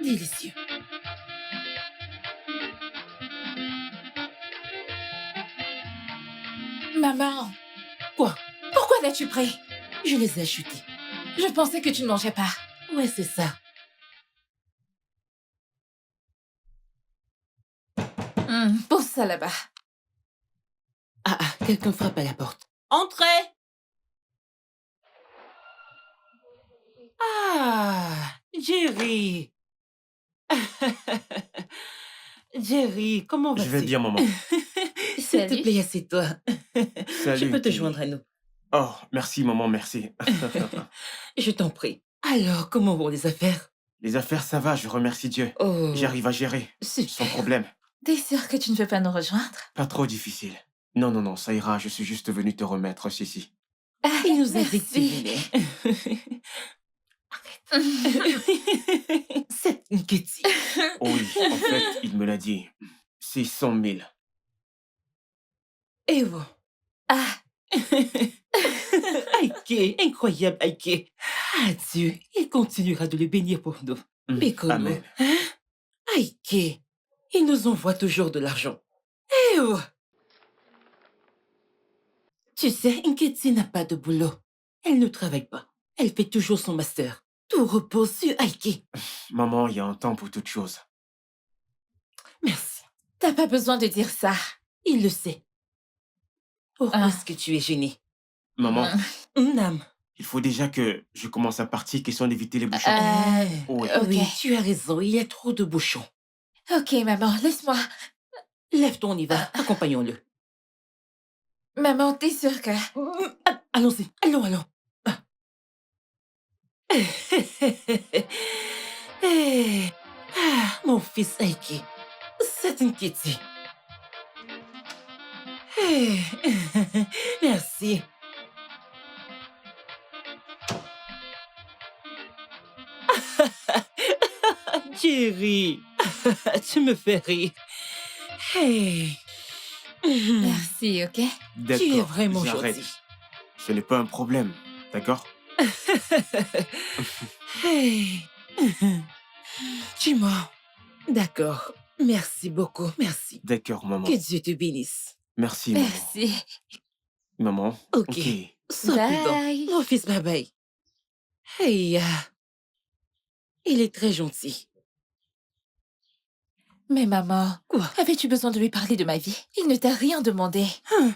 Délicieux. Maman, Quoi? pourquoi l'as-tu pris? Je les ai achetés. Je pensais que tu ne mangeais pas. Ouais, c'est ça. Pose ça là-bas. Quelqu'un frappe à la porte. Entrez! Jerry! Jerry, comment vas-tu? Je vais bien, maman. S'il te Salut. plaît, assieds-toi. Salut, Je peux te Timmy. joindre à nous. Oh, merci, maman, merci. Je t'en prie. Alors, comment vont les affaires? Les affaires, ça va, je remercie Dieu. Oh, J'arrive à gérer, sans super. problème. T'es sûr que tu ne veux pas nous rejoindre? Pas trop difficile. Non, non, non, ça ira, je suis juste venu te remettre, Sissi. Il nous a dit que tu Merci. venais. C'est une Kitty. Oui, en fait, il me l'a dit. 600 000. Et bon. Aïké, incroyable Aïké. Dieu, il continuera de le bénir pour nous. Mais comment? Amen. Hein? Aïké, il nous envoie toujours de l'argent. Eh oh! Tu sais, Nketi n'a pas de boulot. Elle ne travaille pas. Elle fait toujours son master. Tout repose sur Aïké. Maman, il y a un temps pour toute chose. Merci. T'as pas besoin de dire ça. Il le sait. Pourquoi est-ce que tu es gênée? Maman, Nam. il faut déjà que je commence à partir, question d'éviter les bouchons. Oui. ok. Oui, tu as raison. Il y a trop de bouchons. Ok, maman, laisse-moi. Lève-toi, on y va. Accompagnons-le. Maman, t'es sûre que... Allons-y. Allons. Mon fils Aiki, c'est une Kitty. Merci. Jerry, tu me fais rire. Merci, ok? D'accord, Tu es vraiment j'arrête. gentil. Ce n'est pas un problème, d'accord? Tu mens. D'accord. Merci beaucoup, merci. D'accord, maman. Que Dieu te bénisse. Merci, maman. Merci. Maman. Ok. Ok. Sois prudent. Bye. Mon fils, bye bye. Hey, il est très gentil. Mais maman, Quoi? avais-tu besoin de lui parler de ma vie? Il ne t'a rien demandé. Hein?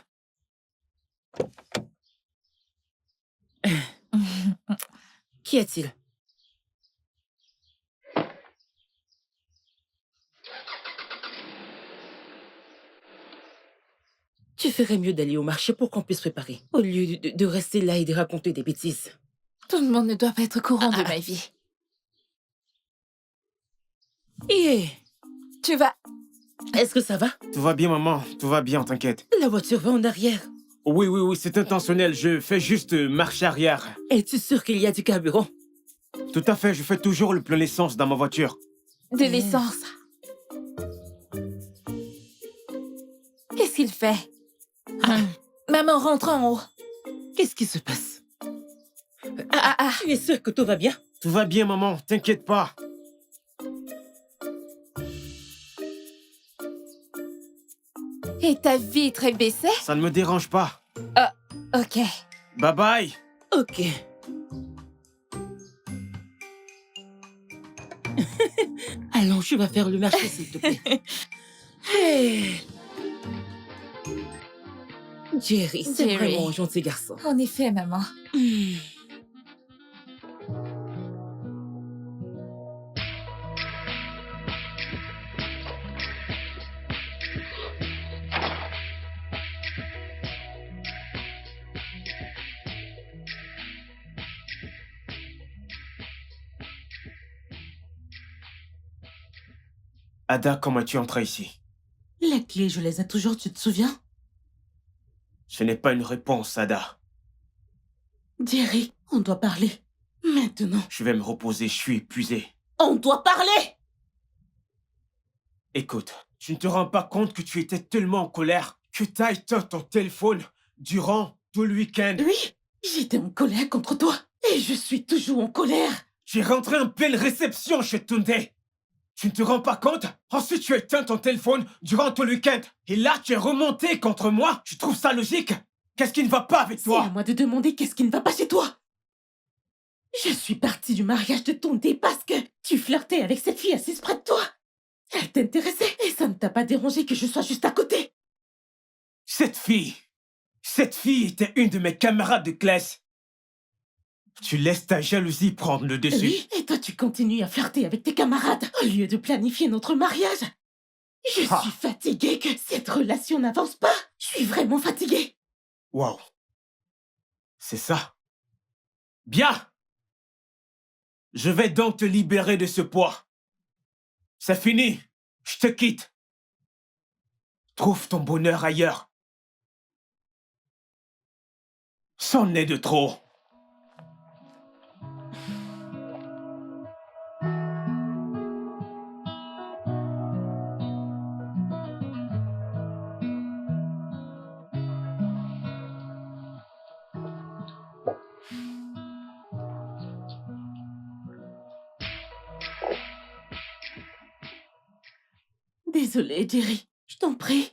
Qu'y a-t-il? Tu ferais mieux d'aller au marché pour qu'on puisse préparer, au lieu de rester là et de raconter des bêtises. Tout le monde ne doit pas être au courant de ma vie. Yeah. Tu vas... Est-ce que ça va? Tout va bien, maman. Tout va bien, t'inquiète. La voiture va en arrière. Oui, oui, oui, c'est intentionnel. Je fais juste marche arrière. Es-tu sûr qu'il y a du carburant? Tout à fait, je fais toujours le plein d'essence dans ma voiture. de l'essence. Qu'est-ce qu'il fait? Maman, rentre en haut. Qu'est-ce qui se passe? Ah. Tu es sûr que tout va bien? Tout va bien, maman. T'inquiète pas. Et ta vitre est baissée? Ça ne me dérange pas. Ok. Bye bye. Ok. Allons, je vais faire le marché, s'il te plaît. Hey. Jerry, c'est Jerry. vraiment un gentil garçon. En effet, maman. Hmm. Ada, comment es-tu entrée ici? Les clés, je les ai toujours, tu te souviens? Ce n'est pas une réponse, Ada. Jerry, on doit parler. Maintenant. Je vais me reposer, je suis épuisé. On doit parler! Écoute, tu ne te rends pas compte que tu étais tellement en colère que t'as éteint ton téléphone durant tout le week-end. Oui, j'étais en colère contre toi. Et je suis toujours en colère. Tu es rentré en pleine réception chez Tunde. Tu ne te rends pas compte? Ensuite, tu as éteint ton téléphone durant tout le week-end. Et là, tu es remonté contre moi. Tu trouves ça logique? Qu'est-ce qui ne va pas avec C'est à toi? moi de demander qu'est-ce qui ne va pas chez toi. Je suis partie du mariage de ton dé parce que tu flirtais avec cette fille assise près de toi. Elle t'intéressait et ça ne t'a pas dérangé que je sois juste à côté. Cette fille était une de mes camarades de classe. Tu laisses ta jalousie prendre le dessus. Oui, et toi tu continues à flirter avec tes camarades au lieu de planifier notre mariage. Je Ah. suis fatiguée que cette relation n'avance pas. Je suis vraiment fatiguée. Waouh. C'est ça. Bien. Je vais donc te libérer de ce poids. C'est fini. Je te quitte. Trouve ton bonheur ailleurs. C'en est de trop. Désolée, Jerry. Je t'en prie.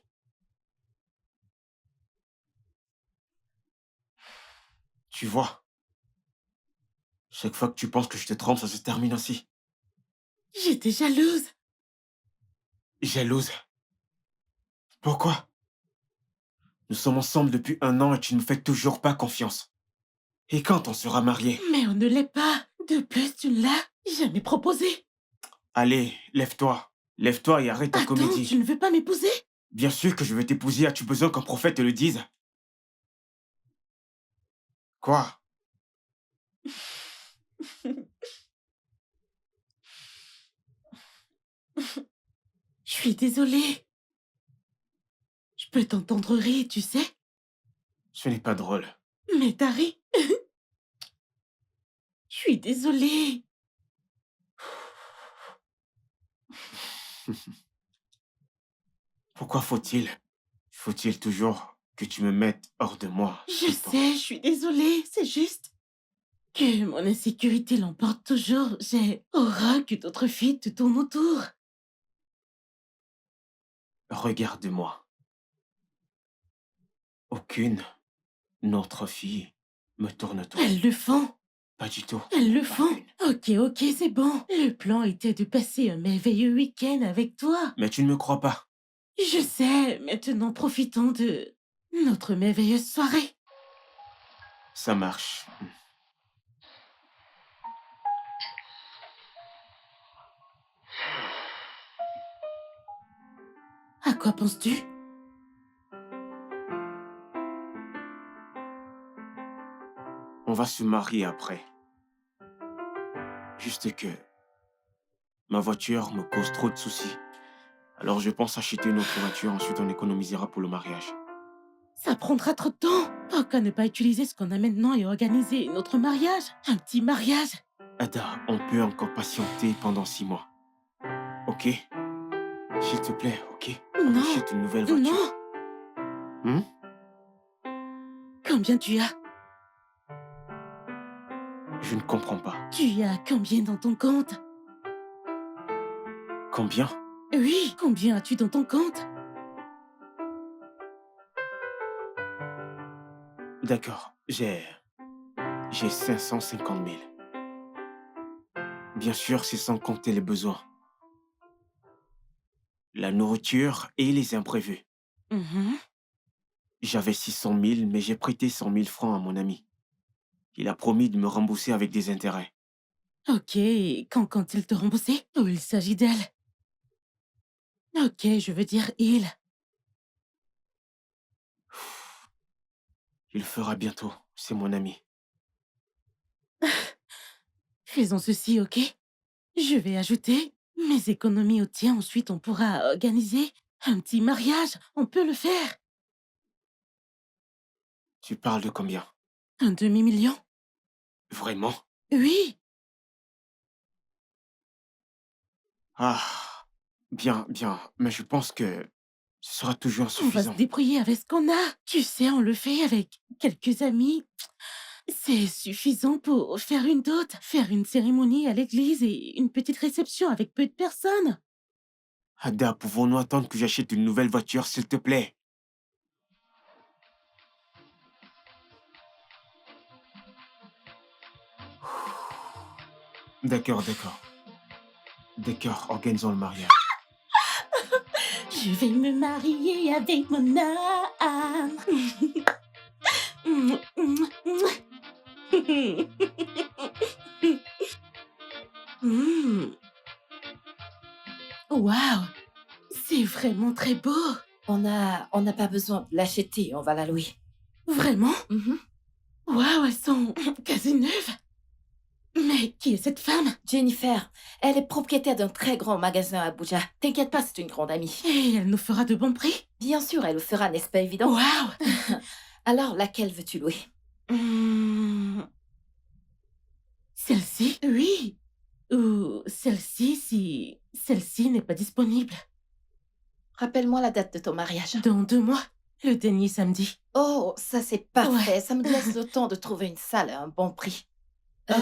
Tu vois, chaque fois que tu penses que je te trompe, ça se termine ainsi. J'étais jalouse. Jalouse. Pourquoi? Nous sommes ensemble depuis 1 an et tu ne me fais toujours pas confiance. Et quand on sera mariés? Mais on ne l'est pas. De plus, tu ne l'as jamais proposé. Allez, lève-toi. Lève-toi et arrête ta Attends, comédie. tu ne veux pas m'épouser? Bien sûr que je vais t'épouser. As-tu besoin qu'un prophète te le dise? Quoi? Je suis désolée. Je peux t'entendre rire, tu sais. Ce n'est pas drôle. Mais t'as ri. Je suis désolée. Pourquoi faut-il toujours que tu me mettes hors de moi? Je tout le temps? sais, je suis désolée. C'est juste que mon insécurité l'emporte toujours. J'ai horreur que d'autres filles te tournent autour. Regarde-moi. Aucune autre fille me tourne autour. Elles le font. Pas du tout. Elles le Pas font. une. Ok, c'est bon. Le plan était de passer un merveilleux week-end avec toi. Mais tu ne me crois pas. Je sais, maintenant profitons de notre merveilleuse soirée. Ça marche. À quoi penses-tu? On va se marier après. Juste que ma voiture me cause trop de soucis. Alors je pense acheter une autre voiture, ensuite on économisera pour le mariage. Ça prendra trop de temps. Pourquoi ne pas utiliser ce qu'on a maintenant et organiser notre mariage? Un petit mariage. Ada, on peut encore patienter pendant 6 mois. Ok? S'il te plaît, ok? On Non. achète une nouvelle voiture. Non. Hmm? Combien tu as? Je ne comprends pas. Tu as combien dans ton compte? Combien? Oui, combien as-tu dans ton compte? D'accord, j'ai 550 000. Bien sûr, c'est sans compter les besoins. La nourriture et les imprévus. Mhm. J'avais 600 000, mais j'ai prêté 100 000 francs à mon ami. Il a promis de me rembourser avec des intérêts. Ok, et quand compte-t-il te rembourser? Ou il s'agit d'elle? Ok, je veux dire il. Il le fera bientôt, c'est mon ami. Faisons ceci, ok? Je vais ajouter mes économies au tien, ensuite on pourra organiser un petit mariage. On peut le faire. Tu parles de combien? Un demi-million? Vraiment? Oui. Ah, bien, bien, mais je pense que ce sera toujours On va se insuffisant. débrouiller avec ce qu'on a. Tu sais, on le fait avec quelques amis. C'est suffisant pour faire une dot, faire une cérémonie à l'église et une petite réception avec peu de personnes. Ada, pouvons-nous attendre que j'achète une nouvelle voiture, s'il te plaît? D'accord, d'accord. D'accord, organisons le mariage. Je vais me marier avec mon âme. Waouh, c'est vraiment très beau. On n'a pas besoin de l'acheter, on va la louer. Vraiment? Mhm. Waouh, elles sont quasi neuves. Mais qui est cette femme? Jennifer, elle est propriétaire d'un très grand magasin à Abuja. T'inquiète pas, c'est une grande amie. Et elle nous fera de bons prix? Bien sûr, elle le fera, n'est-ce pas évident? Waouh. Alors, laquelle veux-tu louer? Celle-ci? Oui. Ou celle-ci si celle-ci n'est pas disponible. Rappelle-moi la date de ton mariage. Dans 2 mois, le dernier samedi. Oh, ça c'est parfait. Ouais. Ça me laisse le temps de trouver une salle à un bon prix. Oh,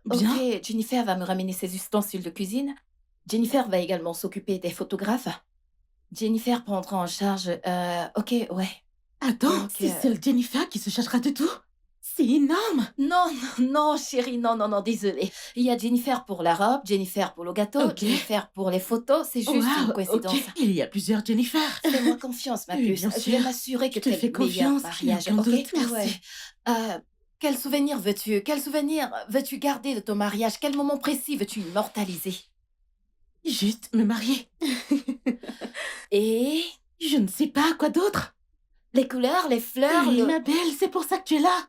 bien. Ok, Jennifer va me ramener ses ustensiles de cuisine. Jennifer va également s'occuper des photographes. Jennifer prendra en charge... ok, ouais. Attends, Donc, c'est celle Jennifer qui se chargera de tout? C'est énorme. Non, non, chérie, non, non, non, désolée. Il y a Jennifer pour la robe, Jennifer pour le gâteau, Ok. Jennifer pour les photos. C'est juste une Waouh, coïncidence. ok. Il y a plusieurs Jennifer. Fais-moi confiance, ma Oui, puce. bien Je sûr. vais m'assurer que Je te t'aies fais le meilleur confiance, mariage, aucun ok? doute, merci. Ouais. Quel souvenir veux-tu? Quel souvenir veux-tu garder de ton mariage? Quel moment précis veux-tu immortaliser? Juste me marier. Et Je ne sais pas quoi d'autre. les couleurs, les fleurs, Oui, le... ma belle, c'est pour ça que tu es là.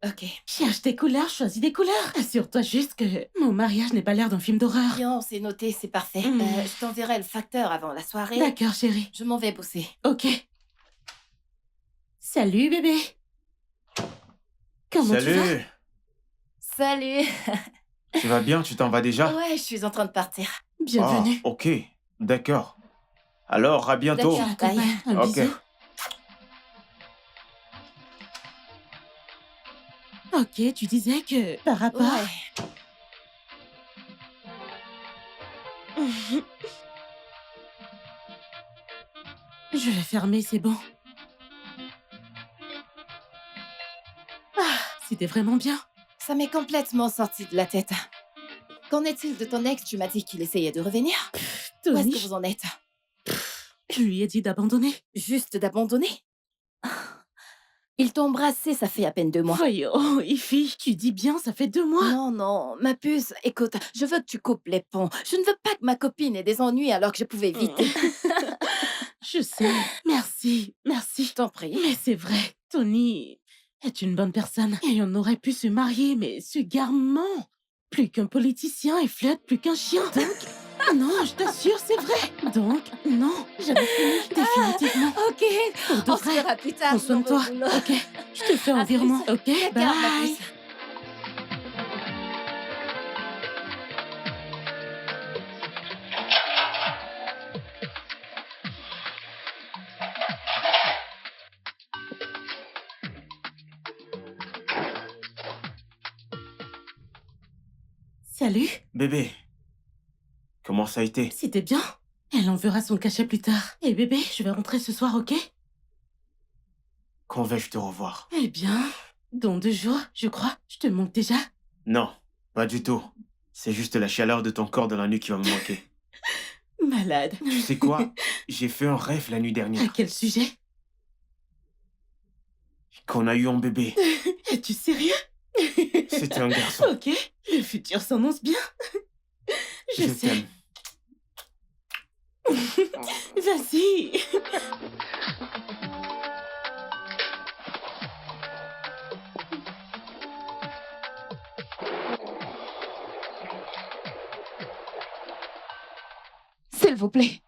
Ok. Cherche des couleurs, choisis des couleurs. Assure-toi juste que mon mariage n'est pas l'air d'un film d'horreur. Bien, c'est noté, c'est parfait. Mm. Je t'enverrai le facteur avant la soirée. D'accord, chérie. Je m'en vais bosser. Ok. Salut, bébé. Comment tu vas? Salut! Salut! Tu vas bien? Tu t'en vas déjà? Ouais, je suis en train de partir. Bienvenue. Ah, ok, d'accord. Alors, à bientôt. D'accord. Accompagne. Un Ok. bisou. Ok, tu disais que par rapport... Ouais. Je vais fermer, c'est bon. Ah, c'était vraiment bien. Ça m'est complètement sorti de la tête. Qu'en est-il de ton ex? Tu m'as dit qu'il essayait de revenir. Où est-ce Tony, que vous en êtes? je lui ai dit d'abandonner. Juste d'abandonner? Il t'a embrassé, ça fait à peine 2 mois. Voyons, Ify, tu dis bien, ça fait 2 mois. Non, non, ma puce, écoute, je veux que tu coupes les ponts. Je ne veux pas que ma copine ait des ennuis alors que je pouvais vite. Je sais. Merci, merci. Je t'en prie. Mais c'est vrai, Tony est une bonne personne. Et on aurait pu se marier, mais ce gars ment. Plus qu'un politicien et flotte plus qu'un chien. Donc, non, je t'assure, c'est vrai. Donc, non, j'avais fini, définitivement. Ok, Pour de on se vrai. verra plus tard. Prends soin de toi, mon boulot. ok? Je te fais un À plus. virement, ok? Regarde, ma Bye. puce. Salut, Bébé, comment ça a été? c'était bien. Elle enverra son cachet plus tard. Et bébé, je vais rentrer ce soir, ok? Quand vais-je te revoir? Eh bien, dans 2 jours, je crois. Je te manque déjà. Non, pas du tout. C'est juste la chaleur de ton corps dans la nuit qui va me manquer. Malade. Tu sais quoi? J'ai fait un rêve la nuit À dernière. quel sujet? Qu'on a eu un bébé. Es-tu sérieux? C'était un garçon. Ok, le futur s'annonce bien. Je Je sais. t'aime. Vas-y. S'il vous plaît.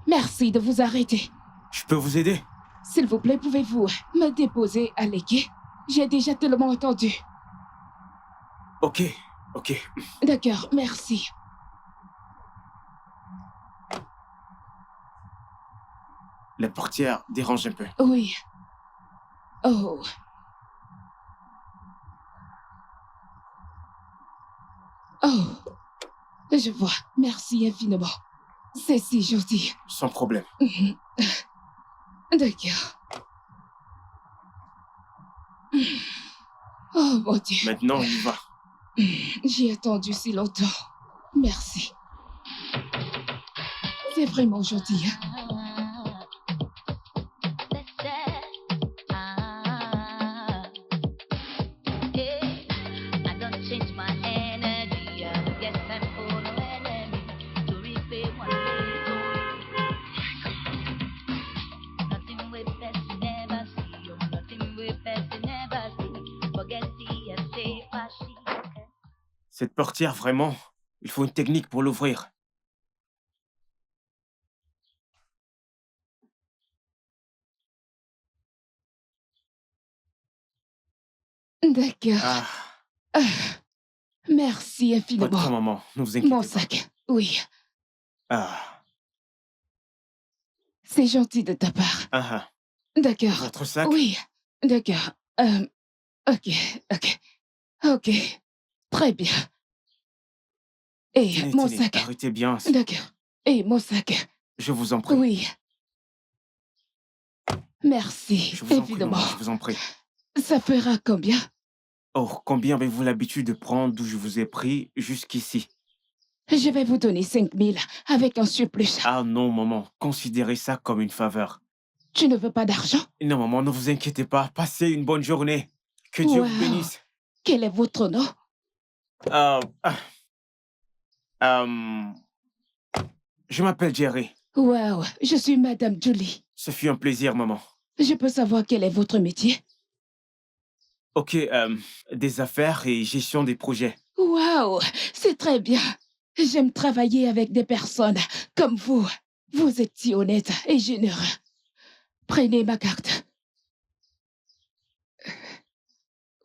Merci de vous arrêter. Je peux vous aider? S'il vous plaît, pouvez-vous me déposer à l'équai? J'ai déjà tellement entendu. Ok, ok. D'accord, merci. La portière dérange un peu. Oui. Oh. Oh. Je vois. Merci infiniment. C'est si gentil. Sans problème. Mhm. D'accord. Oh mon Dieu. Maintenant, on y va. J'ai attendu si longtemps. Merci. C'est vraiment gentil. Hein? Cette portière, vraiment, il faut une technique pour l'ouvrir. D'accord. Ah, Ah, merci pas de infiniment. quoi, maman. Ne vous inquiétez Mon pas. sac. Oui. Ah, C'est gentil de ta part. ah, D'accord. votre sac? Oui. D'accord. Ok. Ok. Ok. Très bien. Et Tenez, mon tenez, sac. arrêtez bien. D'accord. Et mon sac. Je vous en prie. Oui. Merci, Je vous en prie, évidemment. maman, je vous en prie. Ça fera combien? Oh, combien avez-vous l'habitude de prendre d'où je vous ai pris jusqu'ici? Je vais vous donner 5 000 avec un surplus. Ah non, maman, considérez ça comme une faveur. Tu ne veux pas d'argent? Non, maman, ne vous inquiétez pas. Passez une bonne journée. Que Dieu vous Wow. bénisse. Quel est votre nom? Je m'appelle Jerry. Wow, je suis Madame Julie. Ce fut un plaisir, maman. Je peux savoir quel est votre métier? Ok, des affaires et gestion des projets. Wow, c'est très bien. J'aime travailler avec des personnes comme vous. Vous êtes si honnête et généreux. Prenez ma carte.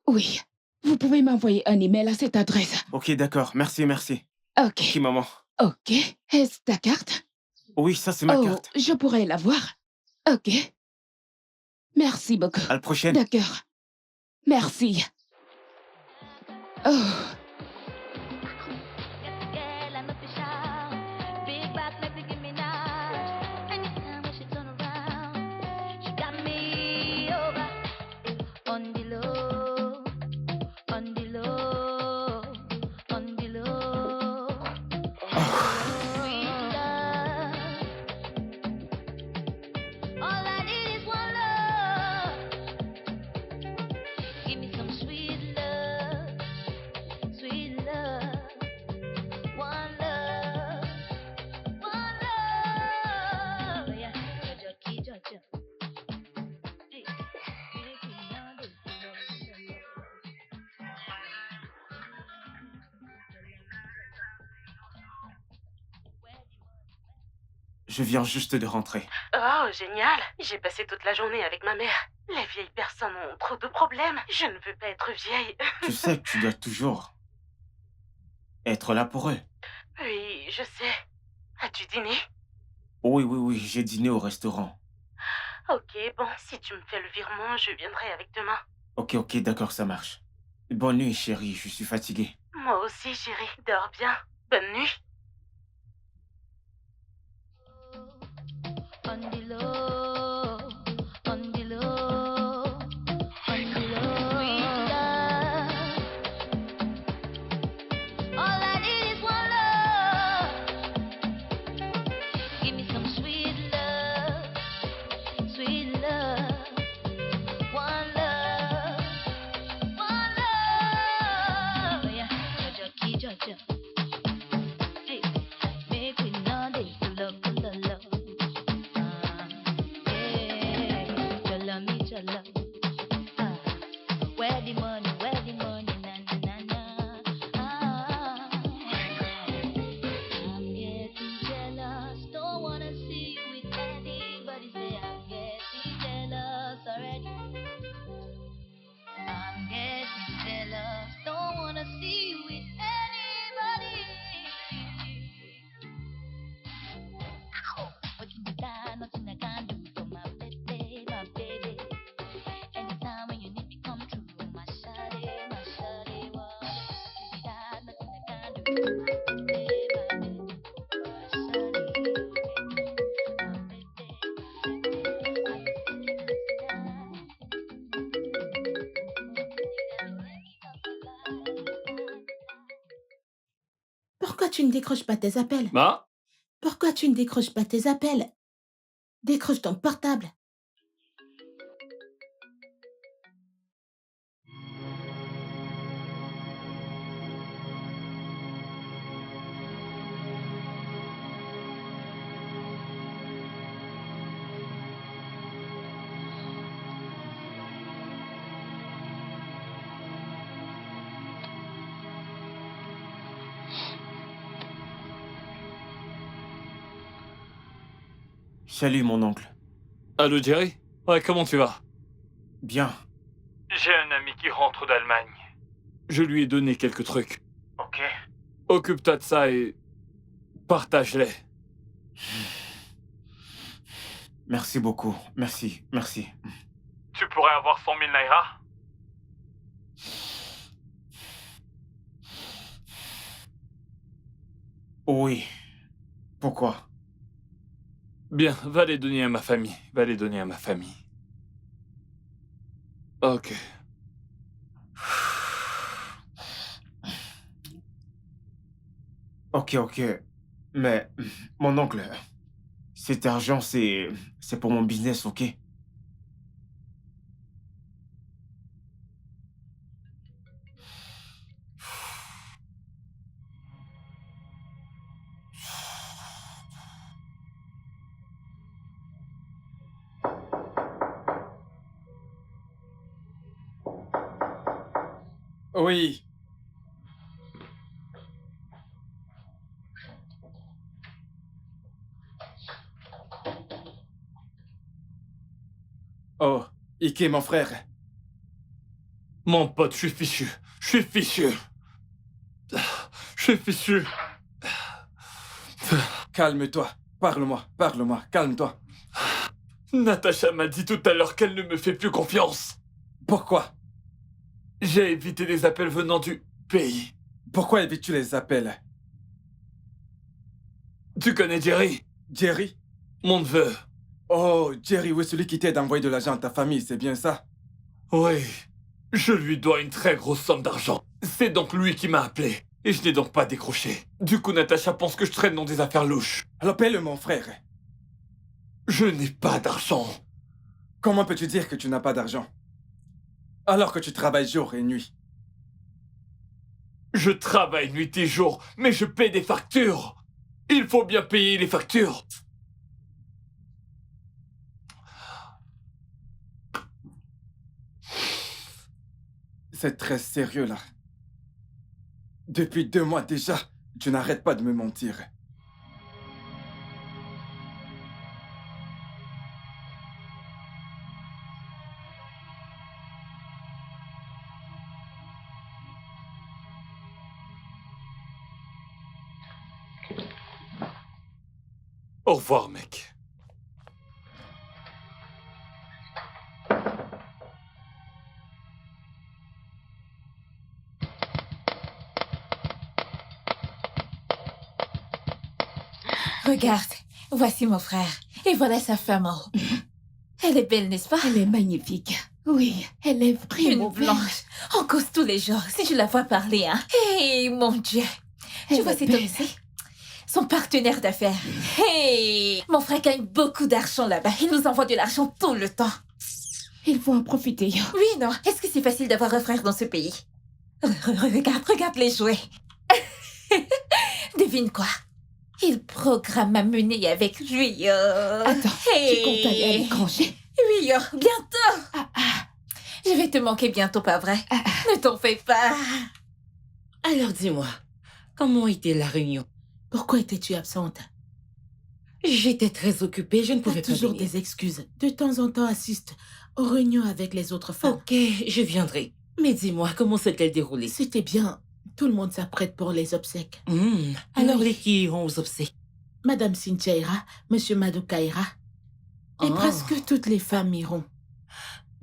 Oui, vous pouvez m'envoyer un email à cette adresse. Ok, d'accord. Merci, merci. Ok, Ok, maman. ok. Est-ce ta carte? Oui, ça, c'est ma carte. Je pourrais la voir? Ok. Merci beaucoup. À la prochaine. D'accord. Merci. Oh. Je viens juste de rentrer. Oh, génial. J'ai passé toute la journée avec ma mère. Les vieilles personnes ont trop de problèmes. Je ne veux pas être vieille. Tu sais que tu dois toujours être là pour eux. Oui, je sais. As-tu dîné? Oui, j'ai dîné au restaurant. Ok, bon, si tu me fais le virement, je viendrai avec demain. Ok, d'accord, ça marche. Bonne nuit, chérie, je suis fatigué. Moi aussi, chérie. Dors bien. Bonne nuit. On the low, on the low, on the low. Sweet love. All I need is one love. Give me some sweet love, sweet love. One love, one love. Yeah, Jaja. Hey, make we know they love. Where the money, na na na na. I'm getting jealous, don't wanna see you with anybody. Say I'm getting jealous already. I'm getting jealous, don't wanna see you with anybody. What you got, nothing I can do for my baby, my baby. Anytime when you need me, come true. My shawty, what? You got nothing I can do for my baby, my baby. Pourquoi tu ne décroches pas tes appels? Ma? Pourquoi tu ne décroches pas tes appels? Décroche ton portable. Salut, mon oncle. Allô, Jerry? Ouais, comment tu vas? Bien. J'ai un ami qui rentre d'Allemagne. Je lui ai donné quelques trucs. Ok. Occupe-toi de ça et partage-les. Merci beaucoup. Merci. Tu pourrais avoir 100 000 naira? Oui. Pourquoi? Bien, va les donner à ma famille. Ok. Ok. Mais, mon oncle, cet argent, c'est pour mon business, ok? Oui. Oh, Ike, mon frère. Mon pote, je suis fichu. Calme-toi. Parle-moi. Calme-toi. Natacha m'a dit tout à l'heure qu'elle ne me fait plus confiance. Pourquoi? J'ai évité les appels venant du pays. Pourquoi évites-tu les appels? Tu connais Jerry, Jerry? mon neveu? Oh, Jerry, oui, celui qui t'aide à envoyer de l'argent à ta famille, c'est bien ça? Oui. Je lui dois une très grosse somme d'argent. C'est donc lui qui m'a appelé. Et je n'ai donc pas décroché. Du coup, Natacha pense que je traîne dans des affaires louches. Alors paie-le, mon frère. Je n'ai pas d'argent. Comment peux-tu dire que tu n'as pas d'argent? Alors que tu travailles jour et nuit. Je travaille nuit et jour, mais je paie des factures. Il faut bien payer les factures. C'est très sérieux, là. Depuis 2 mois déjà, tu n'arrêtes pas de me mentir. Au revoir, mec. Regarde, voici mon frère. Et voilà sa femme en haut. Elle est belle, n'est-ce pas? Elle est magnifique. Oui, elle est vraiment Une belle. blanche. On cause tous les jours, si je la vois parler, hein. Hey, mon Dieu. Tu Elle vois est cet homme belle. ici? Son partenaire d'affaires. Hey! Mon frère gagne beaucoup d'argent là-bas. Il nous envoie de l'argent tout le temps. Il faut en profiter. Oui, non. Est-ce que c'est facile d'avoir un frère dans ce pays? Regarde les jouets. Devine quoi? Il programme à mener avec lui. Attends, tu comptes aller à l'étranger? Oui, bientôt. Ah, Je vais te manquer bientôt, pas vrai? ah. Ne t'en fais pas. Alors dis-moi, comment était la réunion? Pourquoi étais-tu absente? J'étais très occupée, je ne T'as pouvais pas toujours venir. des excuses. De temps en temps, assiste aux réunions avec les autres femmes. Ok, je viendrai. Mais dis-moi, comment s'est-elle déroulée? C'était bien. Tout le monde s'apprête pour les obsèques. Alors Oui. les qui iront aux obsèques? Madame Cynthia ira, Monsieur Madoka ira. Et Oh. presque toutes les femmes iront.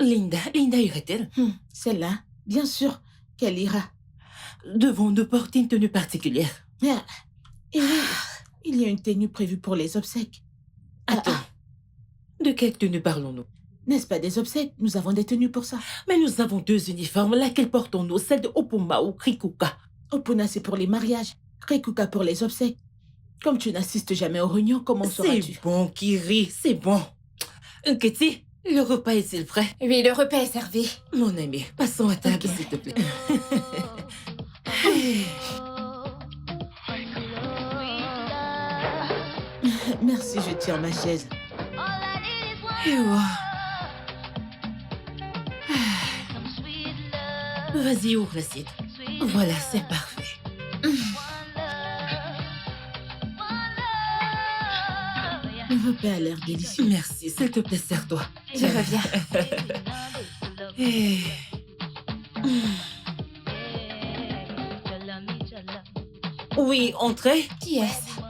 Linda irait-elle? Celle-là, bien sûr qu'elle ira. Devons-nous porter une tenue particulière? Ah, et oui, il y a une tenue prévue pour les obsèques. Attends, de quelle tenue parlons-nous? N'est-ce pas des obsèques? Nous avons des tenues pour ça. Mais nous avons 2 uniformes, laquelle portons-nous? Celle de Opuma ou Krikuka? Opuna, c'est pour les mariages. Rekuka pour les obsèques. Comme tu n'assistes jamais aux réunions, comment C'est sauras-tu? bon, Kiri, c'est bon. Kitty, le repas est-il prêt? Oui, le repas est servi. Mon ami, passons à table, Ok. s'il te plaît. Merci, je tiens ma chaise. Vas-y, ouvre l'assiette. Voilà, c'est parfait. Le repas a l'air délicieux. Merci, s'il te plaît, serre-toi. Je reviens. Eh, Oui, entrez. Qui est-ce?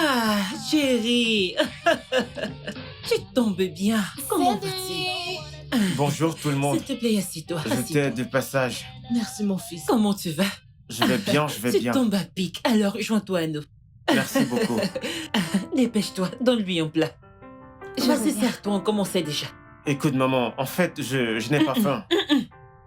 Ah, chérie. Tu tombes bien. Comment vas-tu? Bonjour tout le monde. S'il te plaît, assis-toi. J'étais assis-toi. de passage. Merci, mon fils. Comment tu vas? Je vais bien, je vais Tu bien. tombes à pic, alors joins-toi à nous. Merci beaucoup. Dépêche-toi, donne-lui un plat. Je Vas-y, reviens. serre-toi, on commence déjà. Écoute maman, en fait, je n'ai pas faim.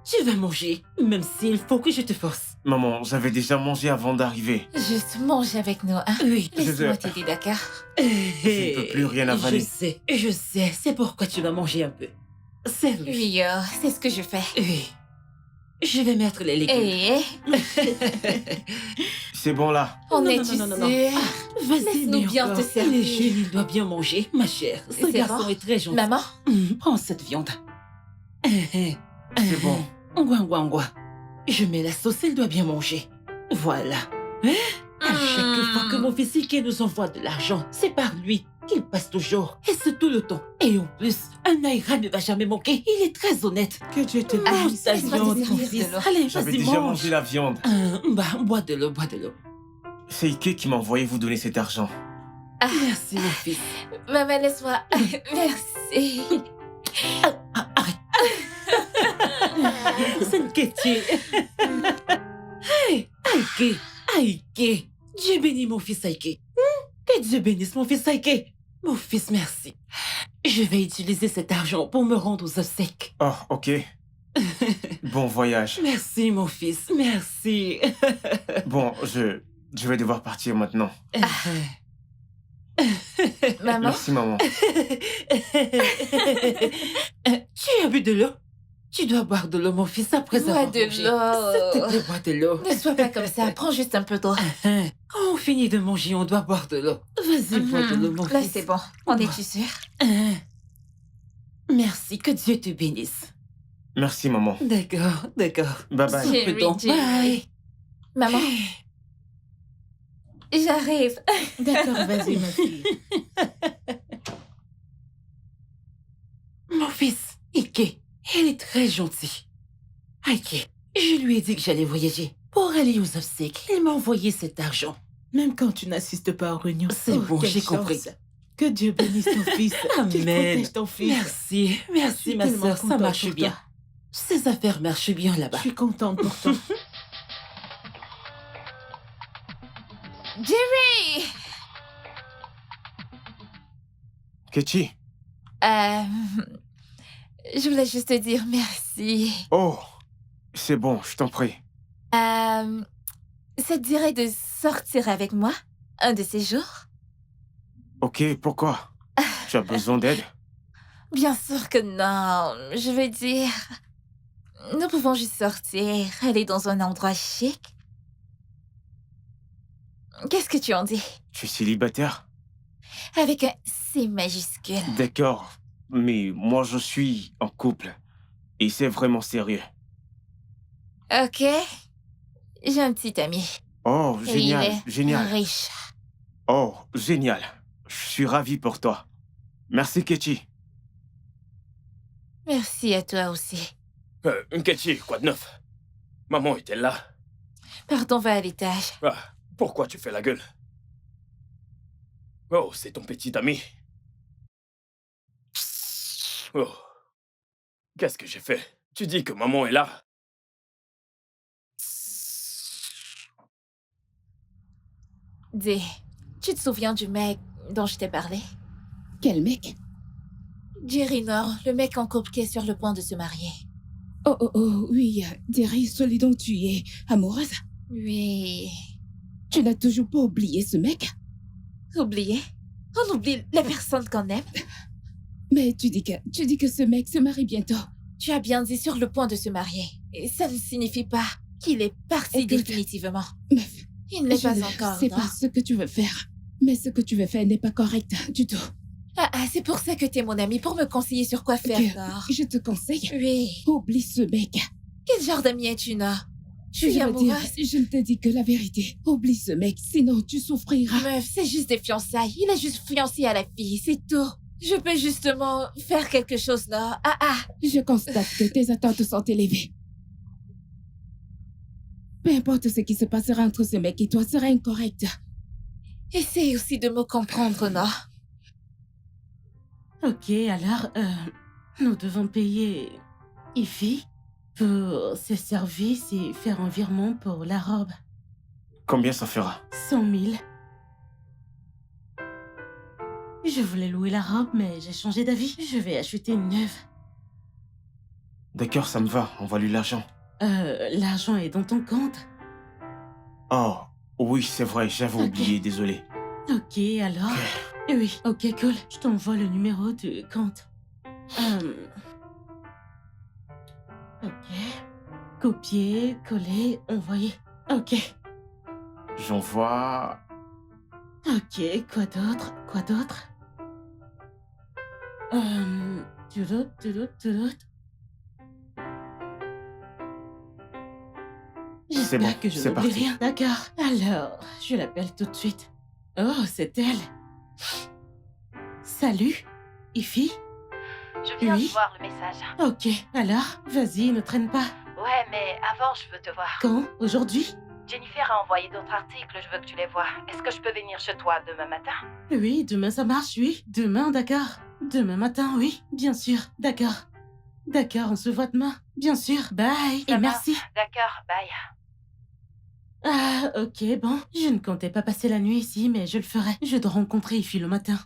Tu vas manger, même s'il faut que je te force. Maman, j'avais déjà mangé avant d'arriver. Juste mange avec nous, hein? Oui. Laisse-moi Je- t'aider, d'accord? Je ne peux plus rien avaler. Je sais, c'est pourquoi tu vas manger un peu. Serre-lui. Oui, c'est ce que je fais. Oui. Je vais mettre les légumes. Et C'est bon là. on Non, est non, sûr. non, non, non. Vas-y, Laisse-nous mais bien encore. te servir. Il est jeune, il doit bien manger, ma chère. Ce C'est garçon bon est très gentil. Maman? Prends cette viande. C'est bon. Ngwa. Je mets la sauce, il doit bien manger. Voilà. À chaque fois que mon fils Ike nous envoie de l'argent, c'est par lui qu'il passe toujours. Et c'est tout le temps. Et en plus, un Naira ne va jamais manquer. Il est très honnête. Que Dieu te Mange bénisse. ta laisse-moi te viande, mon servir de fils. l'eau. Allez, J'avais vas-y, déjà mange. mangé la viande. Bois de l'eau. C'est Ike qui m'a envoyé vous donner cet argent. Merci, mon fils. Maman, laisse-moi. Merci. Arrête. C'est une Ketty. Hey, Aïké, Aïké. Dieu bénit mon fils Aïké. Que Dieu bénisse mon fils Aïké. Mon fils, merci. Je vais utiliser cet argent pour me rendre aux obsèques. Oh, ok. Bon voyage. Merci, mon fils, merci. Bon, je vais devoir partir maintenant. Maman, Merci, maman. Tu as bu de l'eau? Tu dois boire de l'eau, mon fils, après bois avoir de mangé. S'il te l'eau. plaît, bois de l'eau. Ne sois pas comme ça, prends juste un peu d'eau. Quand on finit de manger, on doit boire de l'eau. Vas-y, bois de l'eau, mon Là, fils. c'est bon. On est-tu sûr? Merci, que Dieu te bénisse. Merci, maman. D'accord, d'accord. Bye bye. Jerry, Prudent. Jerry. Bye. Maman, j'arrive. D'accord, vas-y, ma fille. Mon fils, Ike, elle est très gentille. Ike, je lui ai dit que j'allais voyager. Pour aller aux obsèques, il m'a envoyé cet argent. Même quand tu n'assistes pas aux réunions. C'est bon, quelle j'ai chance. compris. Que Dieu bénisse ton fils. Qu'il Amen. protège ton fils. Merci, Je merci suis ma tellement sœur, ça contente marche pour bien. toi. Ces affaires marchent bien Je là-bas. suis contente pour toi. Jerry! Ketty. Je voulais juste te dire merci. Oh, c'est bon, je t'en prie. Ça te dirait de sortir avec moi un de ces jours? Ok, pourquoi? Tu as besoin d'aide? Bien sûr que non. Je veux dire, nous pouvons juste sortir, aller dans un endroit chic. Qu'est-ce que tu en dis? Tu es célibataire? Avec un C majuscule. D'accord, mais moi je suis en couple. Et c'est vraiment sérieux. Ok. J'ai un petit ami. Oh, Et génial, il est génial. riche. Oh, génial. Je suis ravi pour toi. Merci, Ketty. Merci à toi aussi. Ketty, quoi de neuf? Maman était là. Pardon, va à l'étage. Ah, pourquoi tu fais la gueule? Oh, c'est ton petit ami. Oh. Qu'est-ce que j'ai fait? Tu dis que maman est là? Dis, tu te souviens du mec dont je t'ai parlé? Quel mec? Jerry Nord, le mec en couple qui est sur le point de se marier. Oh, oh, oh, oui, Jerry, celui dont tu es amoureuse. Oui. Tu n'as toujours pas oublié ce mec? Oublié? On oublie la personne qu'on aime. Mais tu dis que ce mec se marie bientôt. Tu as bien dit sur le point de se marier. Et ça ne signifie pas qu'il est parti Écoute, définitivement. Meuf, Il n'est je pas ne encore, sais non? pas ce que tu veux faire. Mais ce que tu veux faire n'est pas correct du tout. C'est pour ça que t'es mon ami, pour me conseiller sur quoi faire, Que Nord. je te conseille, Oui. oublie ce mec. Quel genre d'ami es-tu, Nord? Je suis veux dire, amoureuse. je ne te dis que la vérité. Oublie ce mec, sinon tu souffriras. Meuf, c'est juste des fiançailles. Il est juste fiancé à la fille, c'est tout. Je peux justement faire quelque chose, Nord. Je constate que tes attentes sont élevées. Peu importe ce qui se passera entre ce mec et toi sera incorrect. Essaye aussi de me comprendre, Nord. Ok, alors, nous devons payer Ify pour ses services et faire un virement pour la robe. Combien ça fera? 100 000. Je voulais louer la robe, mais j'ai changé d'avis. Je vais acheter une neuve. D'accord, ça me va. Envoie-lui l'argent. L'argent est dans ton compte. Oh, oui, c'est vrai, j'avais Ok. oublié, désolé. Ok, alors... Oui, ok, cool. Je t'envoie le numéro de compte. Ok. Copier, coller, envoyer. Ok. J'envoie... Ok, quoi d'autre? Quoi d'autre? Touloute. C'est bon, J'espère que je c'est n'oublie parti. rien. D'accord. Alors, je l'appelle tout de suite. Oh, c'est elle. Salut, Ify. Je viens Oui. de voir le message. Ok, alors, vas-y, ne traîne pas. Ouais, mais avant, je veux te voir. Quand? Aujourd'hui? Jennifer a envoyé d'autres articles, je veux que tu les vois. Est-ce que je peux venir chez toi demain matin? Oui, demain ça marche, oui. Demain, d'accord. Demain matin, oui, bien sûr, d'accord. D'accord, on se voit demain. Bien sûr. Bye. Ça Et merci. marche. D'accord, bye. Ah, ok, bon. Je ne comptais pas passer la nuit ici, mais je le ferai. Je dois rencontrer Ify le matin.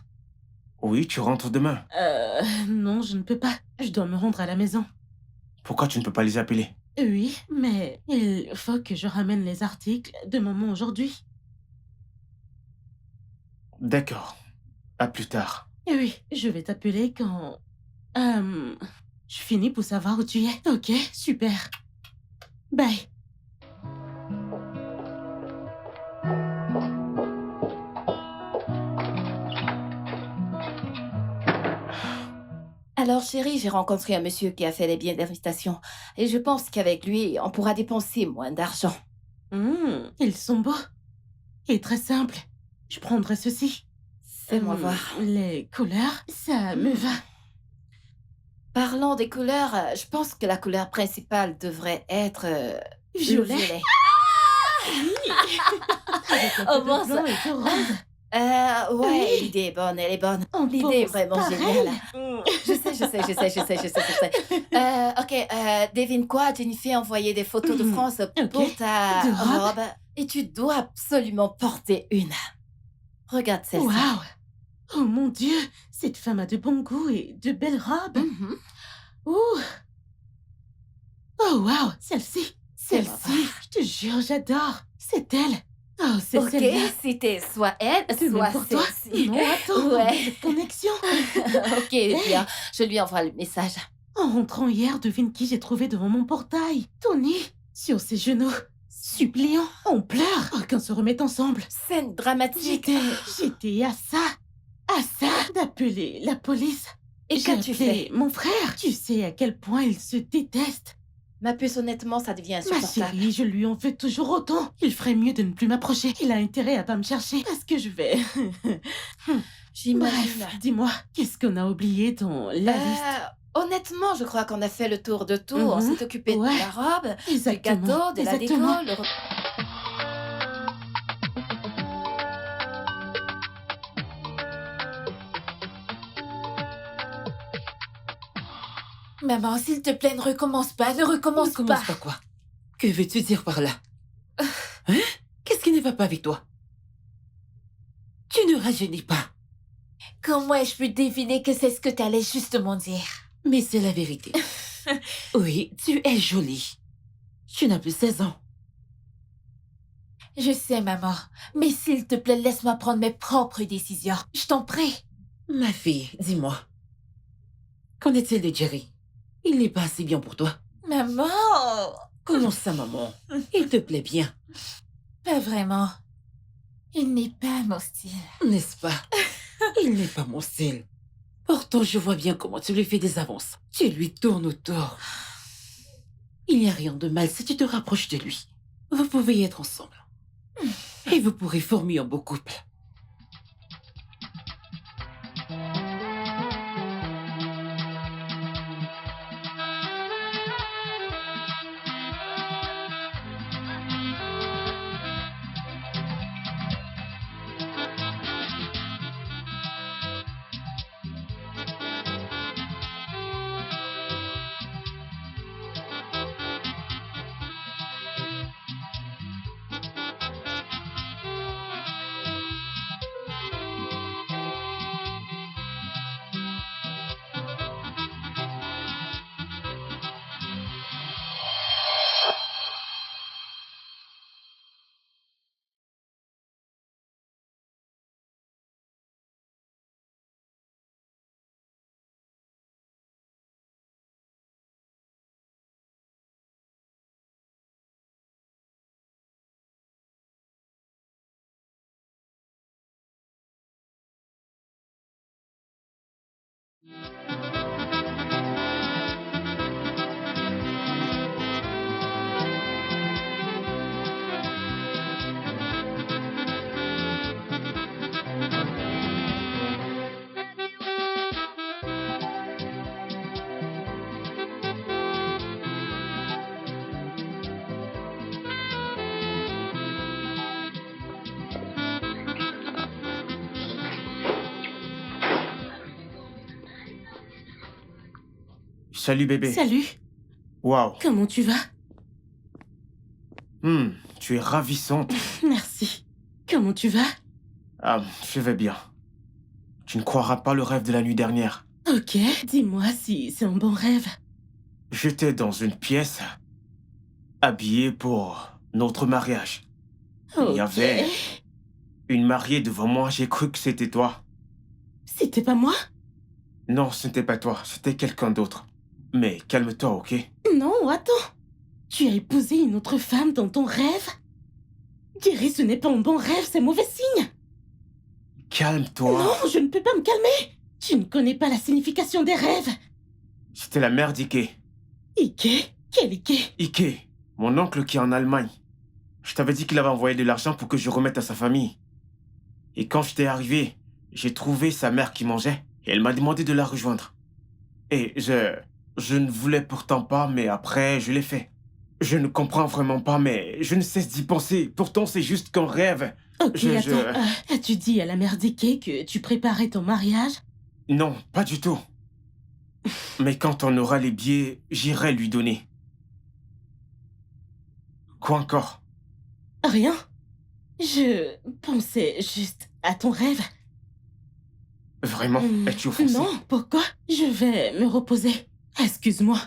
Oui, tu rentres demain. Non, je ne peux pas. Je dois me rendre à la maison. Pourquoi tu ne peux pas les appeler? Oui, mais il faut que je ramène les articles de maman aujourd'hui. D'accord. À plus tard. Et oui, je vais t'appeler quand... je finis pour savoir où tu es. Ok, super. Bye. Alors, chérie, j'ai rencontré un monsieur qui a fait les billets d'invitation. Et je pense qu'avec lui, on pourra dépenser moins d'argent. Ils sont beaux. Et très simples. Je prendrai ceci. Fais-moi voir. Les couleurs, ça me va. Parlant des couleurs, je pense que la couleur principale devrait être le Violet. violet. Avec un Oh, peu bon, de blanc et de rose. Ouais, Oui. l'idée est bonne, elle est bonne. On L'idée est pense vraiment pareil. géniale. Je sais. Ok, devine quoi? Jennifer a envoyé des photos de France pour Ok. ta De robe? robe. Et tu dois absolument porter une. Regarde celle-ci. Waouh. Oh mon Dieu, cette femme a de bon goût et de belles robes. Mhm. Ouh. Oh waouh, celle-ci. Fais-moi Celle-ci, je te jure, j'adore. C'est elle. Oh, c'est Ok, celle-là. c'était soit elle, C'est même soit pour toi. celle-ci. Non, attends, Ouais. cette connexion. Ok, bien, je lui envoie le message. En rentrant hier, devine qui j'ai trouvé devant mon portail. Tony, sur ses genoux, suppliant, en pleurs. Oh, qu'on se remette ensemble. Scène dramatique. J'étais à ça d'appeler la police. Et J'ai qu'as-tu appelé fait? mon frère. Tu sais à quel point ils se détestent. Ma puce, honnêtement, ça devient Ma insupportable. chérie, je lui en veux toujours autant. Il ferait mieux de ne plus m'approcher. Il a intérêt à pas me chercher parce que je vais... J'imagine. Bref, dis-moi, qu'est-ce qu'on a oublié dans la liste? Honnêtement, je crois qu'on a fait le tour de tout. On Mhm. s'est occupé Ouais. de la robe, du Exactement. gâteau, de la déco, Exactement. le... Maman, s'il te plaît, ne recommence pas, ne recommence Ne commence pas. pas quoi? Que veux-tu dire par là? Hein? Qu'est-ce qui ne va pas avec toi? Tu ne rajeunis pas. Comment ai-je pu deviner que c'est ce que tu allais justement dire? Mais c'est la vérité. Oui, tu es jolie. Tu n'as plus 16 ans. Je sais, maman, mais s'il te plaît, laisse-moi prendre mes propres décisions. Je t'en prie. Ma fille, dis-moi. Qu'en est-il de Jerry? Il n'est pas assez bien pour toi. Maman! Comment ça, maman? Il te plaît bien, Pas vraiment. Il n'est pas mon style. n'est-ce pas? Il n'est pas mon style. Pourtant, je vois bien comment tu lui fais des avances. Tu lui tournes autour. Il n'y a rien de mal si tu te rapproches de lui. Vous pouvez être ensemble. Et vous pourrez former un beau couple. Salut bébé. Salut, Waouh. comment tu vas? Tu es ravissante. Merci. Comment tu vas? Ah, je vais bien. Tu ne croiras pas le rêve de la nuit dernière. Ok, dis-moi si c'est un bon rêve. J'étais dans une pièce, habillé pour notre mariage. Il y Ok. avait une mariée devant moi, j'ai cru que c'était toi. C'était pas moi? Non, ce n'était pas toi, c'était quelqu'un d'autre. Mais calme-toi, ok? Non, attends. Tu as épousé une autre femme dans ton rêve? Jerry, ce n'est pas un bon rêve, c'est mauvais signe. Calme-toi. Non, je ne peux pas me calmer. Tu ne connais pas la signification des rêves. C'était la mère d'Ike. Ike? Quel Ike? Ike, mon oncle qui est en Allemagne. Je t'avais dit qu'il avait envoyé de l'argent pour que je remette à sa famille. Et quand j'étais arrivé, j'ai trouvé sa mère qui mangeait et elle m'a demandé de la rejoindre. Et je ne voulais pourtant pas, mais après, je l'ai fait. Je ne comprends vraiment pas, mais je ne cesse d'y penser. Pourtant, c'est juste qu'un rêve. Ok, attends. As-tu dit à la mère d'Ike que tu préparais ton mariage? Non, pas du tout. Mais quand on aura les billets, j'irai lui donner. Quoi encore? Rien. Je pensais juste à ton rêve. Vraiment? Es-tu offensé? Non, pourquoi? Je vais me reposer. Excuse-moi.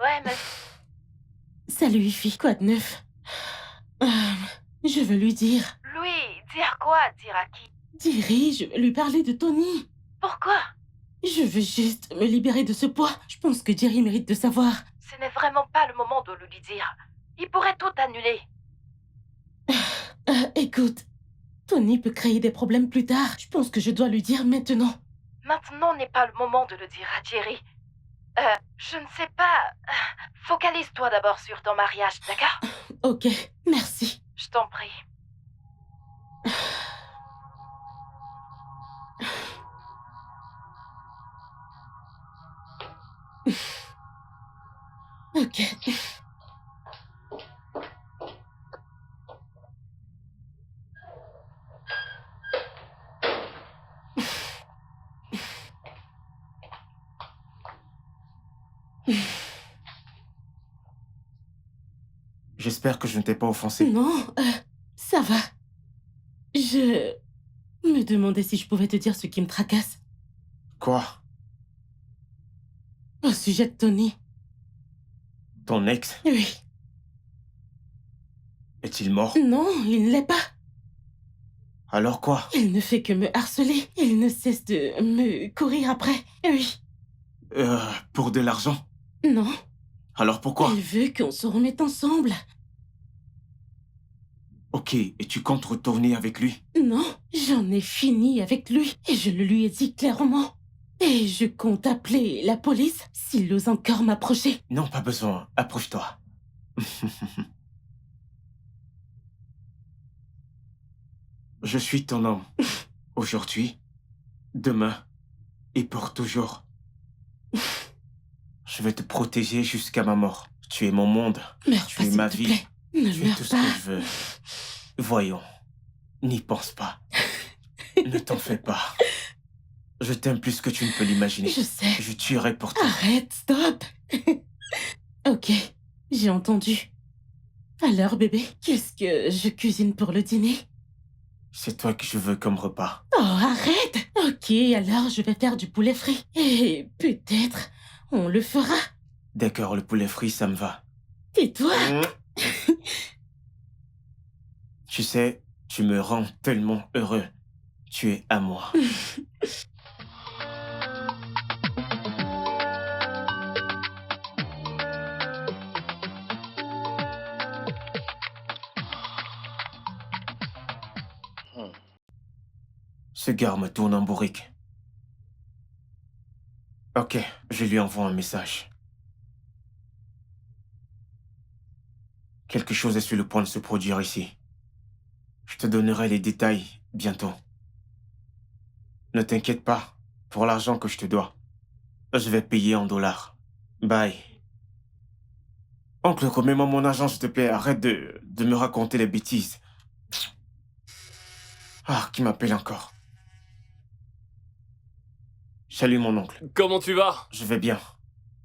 Ouais, mais Salut, Ify. Quoi de neuf? Je veux lui dire. Louis, dire quoi? Dire à qui? Jerry, je veux lui parler de Tony. Pourquoi? Je veux juste me libérer de ce poids. Je pense que Jerry mérite de savoir. Ce n'est vraiment pas le moment de lui dire. Il pourrait tout annuler. Écoute, Tony peut créer des problèmes plus tard. Je pense que je dois lui dire maintenant. Maintenant n'est pas le moment de le dire à Jerry. Je ne sais pas. Focalise-toi d'abord sur ton mariage, d'accord? Ok, merci. Je t'en prie. Ok. J'espère que je ne t'ai pas offensé. Non, ça va. Je me demandais si je pouvais te dire ce qui me tracasse Quoi? au sujet de Tony. Ton ex? Oui. Est-il mort? Non, il ne l'est pas. Alors quoi? Il ne fait que me harceler. Il ne cesse de me courir après. Oui. Pour de l'argent? Non. Alors pourquoi? Il veut qu'on se remette ensemble. Ok, et tu comptes retourner avec lui? Non, j'en ai fini avec lui. Et je le lui ai dit clairement. Et je compte appeler la police s'il ose encore m'approcher. Non, pas besoin. Approche-toi. Je suis ton homme. Aujourd'hui, demain et pour toujours. Je vais te protéger jusqu'à ma mort. Tu es mon monde. Meurs Tu pas, es s'il ma te vie. plaît. Ne Tu es meurs tout ce pas. que je veux. Voyons. N'y pense pas. Ne t'en fais pas. Je t'aime plus que tu ne peux l'imaginer. Je sais. Je tuerai pour toi. Arrête, stop. Ok, j'ai entendu. Alors, bébé, qu'est-ce que je cuisine pour le dîner? C'est toi que je veux comme repas. Oh, arrête. Ok, alors je vais faire du poulet frit. Et peut-être on le fera. D'accord, le poulet frit, ça me va. Tais-toi. Tu sais, tu me rends tellement heureux. Tu es à moi. Ce gars me tourne en bourrique. Ok, je lui envoie un message. Quelque chose est sur le point de se produire ici. Je te donnerai les détails bientôt. Ne t'inquiète pas pour l'argent que je te dois. Je vais payer en dollars. Bye. Oncle, remets-moi mon argent, s'il te plaît. Arrête de me raconter les bêtises. Ah, qui m'appelle encore? Salut, mon oncle. Comment tu vas? Je vais bien.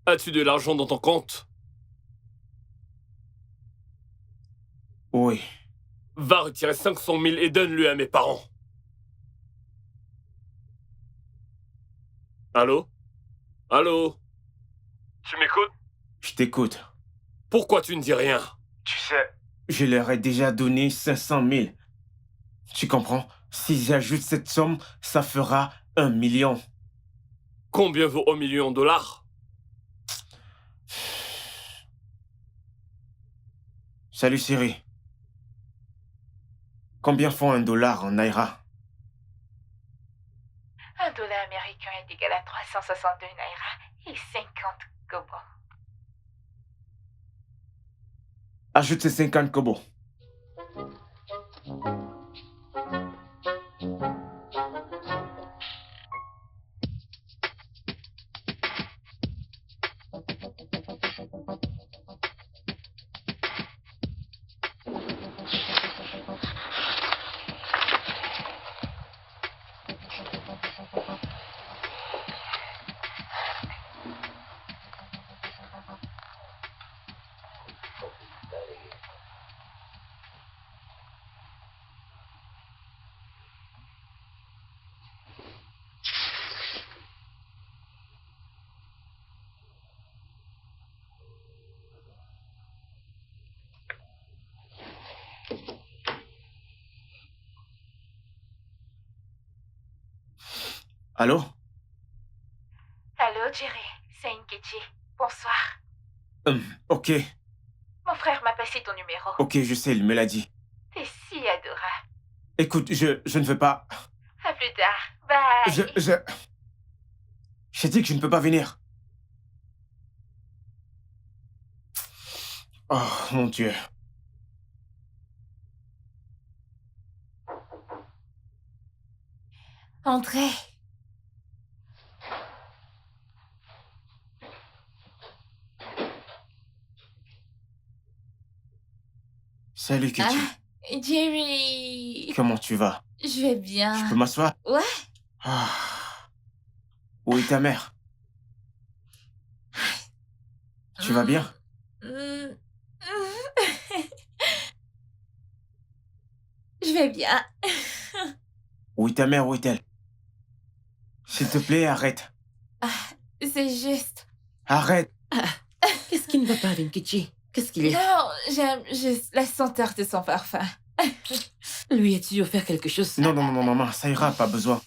As-tu de l'argent dans ton compte? Oui. Va retirer 500 000 et donne-le à mes parents. Allô? Allô? Tu m'écoutes? Je t'écoute. Pourquoi tu ne dis rien? Tu sais, je leur ai déjà donné 500 000. Tu comprends? Si j'ajoute cette somme, ça fera 1 million. Combien vaut 1 million de dollars? Salut, Siri. Combien font un dollar en Naira? $1 américain est égal à 362 naira et 50 kobo. Ajoute ces 50 kobos. Allô? Allô, Jerry, c'est Nkechi. Bonsoir. Ok, Mon frère m'a passé ton numéro. ok, je sais, il me l'a dit. T'es si adorable. Écoute, je ne veux pas... À plus tard. Bye. J'ai dit que je ne peux pas venir. Oh, mon Dieu. Entrez. Salut, Kitty. Ah, Jerry. Comment tu vas? Je vais bien. Je peux m'asseoir? Ouais. Ah. Où est ta mère? Tu vas bien? Mm. Je vais bien. Où est ta mère? Où est-elle? S'il te plaît, arrête. C'est juste... Arrête. Qu'est-ce qui ne va pas avec Nkechi? Qu'est-ce qu'il est? Non, j'aime juste la senteur de son parfum. Lui as-tu offert quelque chose? Non, non, non, non, maman, ça ira, pas besoin.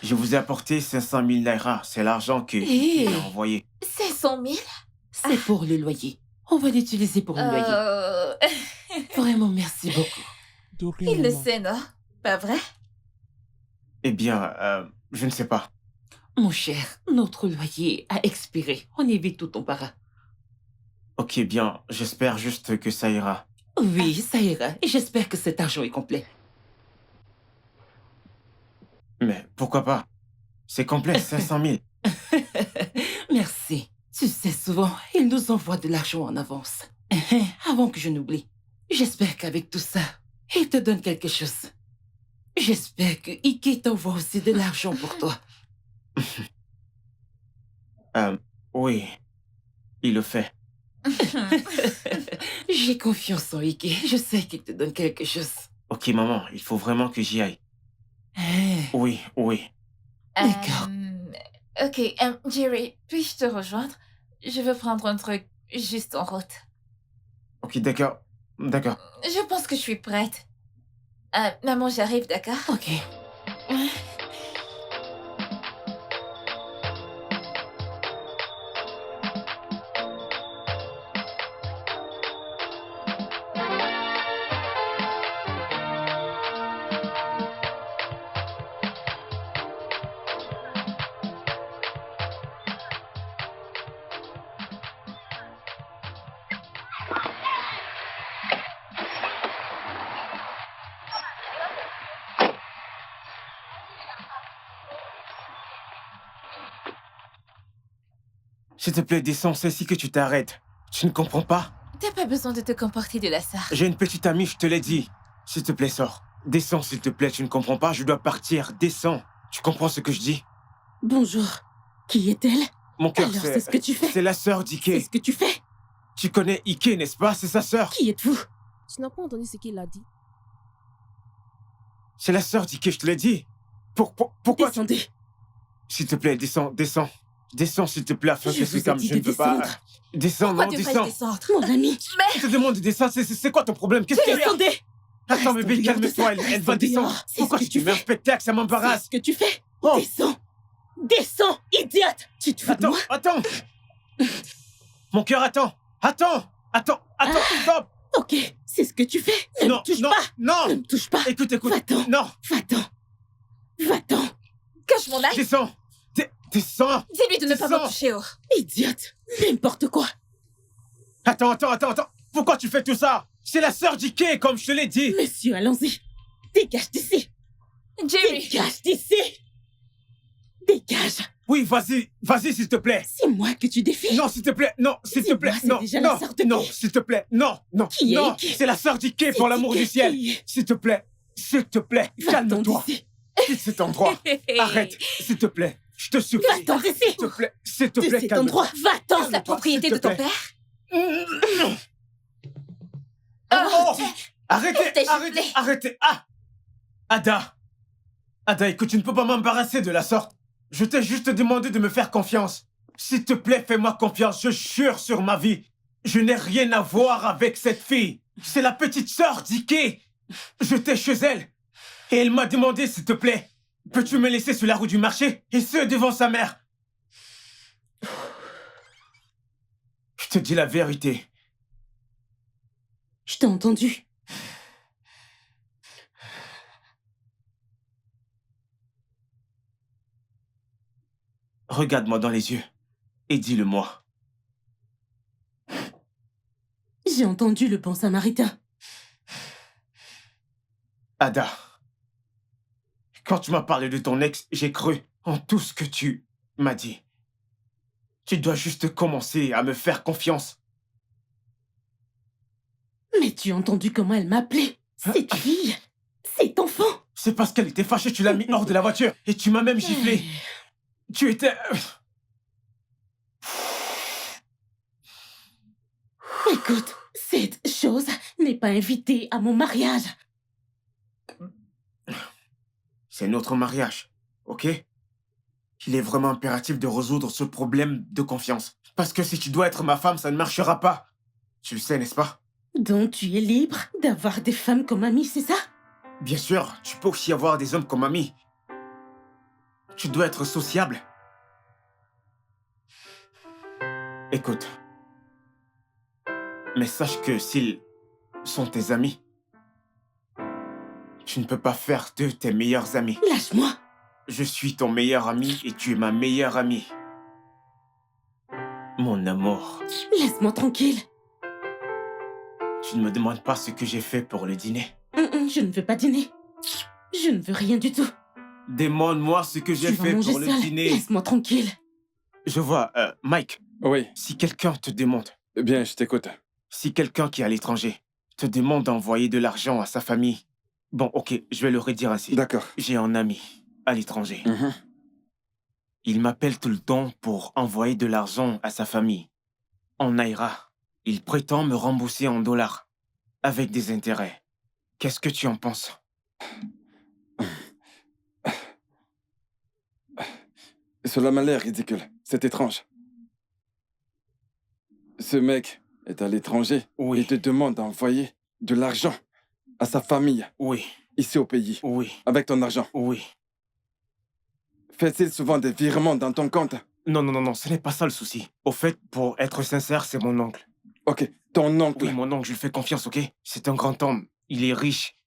Je vous ai apporté 500 000 naira. C'est l'argent que Hé. il a envoyé. C'est 100 000? C'est pour le loyer. On va l'utiliser pour le loyer. Vraiment, merci beaucoup. Il le sait, non? Pas vrai? Eh bien, je ne sais pas. Mon cher, notre loyer a expiré. On évite tout embarras. Ok, bien, j'espère juste que ça ira. Oui, ça ira. Et j'espère que cet argent est complet. Mais pourquoi pas? C'est complet, 500 000. Merci. Tu sais, souvent, il nous envoie de l'argent en avance. Avant que je n'oublie. J'espère qu'avec tout ça, il te donne quelque chose. J'espère que Ike t'envoie aussi de l'argent pour toi. Oui, il le fait. J'ai confiance en Ike. Je sais qu'il te donne quelque chose. Ok, maman, il faut vraiment que j'y aille. Oui, oui. D'accord. Ok, Jerry, puis-je te rejoindre? Je veux prendre un truc juste en route. Ok, d'accord. D'accord. Je pense que je suis prête. Maman, j'arrive, d'accord? Ok. S'il te plaît, descends, c'est ici que tu t'arrêtes. Tu ne comprends pas? T'as pas besoin de te comporter de la sorte. J'ai une petite amie, je te l'ai dit. S'il te plaît, sors. Descends, s'il te plaît, tu ne comprends pas? Je dois partir, descends. Tu comprends ce que je dis? Bonjour. Qui est-elle? Mon cœur, Alors, c'est ce que tu fais. c'est la sœur C'est d'Ike. ce que tu fais. Tu connais Ike, n'est-ce pas? C'est sa sœur. Qui êtes-vous? Tu n'as pas entendu ce qu'il a dit. C'est la sœur d'Ike, je te l'ai dit. Pourquoi Descendez. S'il te plaît, descends, descends. Descends, s'il te plaît, afin Je que vous c'est ai comme dit je de ne peux pas. descendre. Descends, Pourquoi non, tu descends. descendre? Mon ami. Je te demande de descendre, c'est quoi ton problème? Qu'est-ce qu'il y a? Descendez. Attends, Reste bébé, en dehors de calme-toi, ça. elle Reste va en descendre. dehors. C'est Pourquoi ce que tu tu mets un fais. spectacle? Ça C'est m'embarrasse. ce que tu fais. Oh. Descends. Descends, idiote. Tu te fous de Attends, moi? attends. Mon cœur, attends. Attends, stop. Ok, c'est ce que tu fais. Ne Non, me touche non, pas. Ne non. me touche pas. Écoute, Va-t'en. non, Va-t'en. Va-t'en. Que je m'en aille. descends. Descends. Dis-lui de ne pas me Descends. toucher, oh. Idiote. N'importe quoi. Attends. Pourquoi tu fais tout ça? C'est la sœur d'Ike, comme je te l'ai dit. Monsieur, allons-y. Dégage d'ici. Jerry. Dégage d'ici. Dégage. Oui, vas-y, s'il te plaît. C'est moi que tu défies. Non, s'il te plaît, non, s'il te Dis-moi, plaît, c'est non, déjà la non, sœur de non, qui? s'il te plaît, non, Qui est non, Ike? c'est la sœur d'Ike, pour l'amour du ciel. S'il te plaît, Va-t'en calme-toi. d'ici. Quitte cet endroit. Arrête, s'il te plaît, je te supplie. Va-t'en d'ici. S'il te De plaît, cet calme-toi. endroit. Va-t'en. C'est la propriété de ton père? Oh, arrêtez, T'es arrêtez. Ah, Ada, écoute, tu ne peux pas m'embarrasser de la sorte. Je t'ai juste demandé de me faire confiance. S'il te plaît, fais-moi confiance, je jure sur ma vie. Je n'ai rien à voir avec cette fille. C'est la petite sœur d'Ike. J'étais chez elle. Et elle m'a demandé, s'il te plaît, peux-tu me laisser sur la route du marché? Et ce, devant sa mère. Je te dis la vérité. Je t'ai entendu. Regarde-moi dans les yeux et dis-le-moi. J'ai entendu le bon samaritain. Ada, quand tu m'as parlé de ton ex, j'ai cru en tout ce que tu m'as dit. Tu dois juste commencer à me faire confiance. Mais tu as entendu comment elle m'appelait? Cette fille, cet enfant. C'est parce qu'elle était fâchée, tu l'as mis hors de la voiture et tu m'as même giflé. Tu étais... Écoute, cette chose n'est pas invitée à mon mariage. C'est notre mariage, ok? Il est vraiment impératif de résoudre ce problème de confiance. Parce que si tu dois être ma femme, ça ne marchera pas. Tu le sais, n'est-ce pas? Donc tu es libre d'avoir des femmes comme amies, c'est ça? Bien sûr, tu peux aussi avoir des hommes comme amis. Tu dois être sociable. Écoute. Mais sache que s'ils sont tes amis, tu ne peux pas faire d'eux tes meilleurs amis. Lâche-moi. Je suis ton meilleur ami et tu es ma meilleure amie. Mon amour, Laisse-moi tranquille. tu ne me demandes pas ce que j'ai fait pour le dîner. Je ne veux pas dîner. Je ne veux rien du tout. Demande-moi ce que j'ai Tu vas fait manger pour le seul. dîner. Laisse-moi tranquille. Je vois, Mike, Oui, si quelqu'un te demande, bien, je t'écoute. si quelqu'un qui est à l'étranger te demande d'envoyer de l'argent à sa famille, bon, ok, je vais le redire ainsi. D'accord. J'ai un ami à l'étranger. Mhm. Il m'appelle tout le temps pour envoyer de l'argent à sa famille. En Naira. Il prétend me rembourser en dollars, avec des intérêts. Qu'est-ce que tu en penses? Cela m'a l'air ridicule. C'est étrange. Ce mec est à l'étranger Oui. et te demande d'envoyer de l'argent à sa famille, Oui, ici au pays, oui, avec ton argent. oui. Fait-il souvent des virements dans ton compte? Non, ce n'est pas ça le souci. Au fait, pour être sincère, c'est mon oncle. Ok, ton oncle. Oui, mon oncle, je lui fais confiance, ok? C'est un grand homme. Il est riche.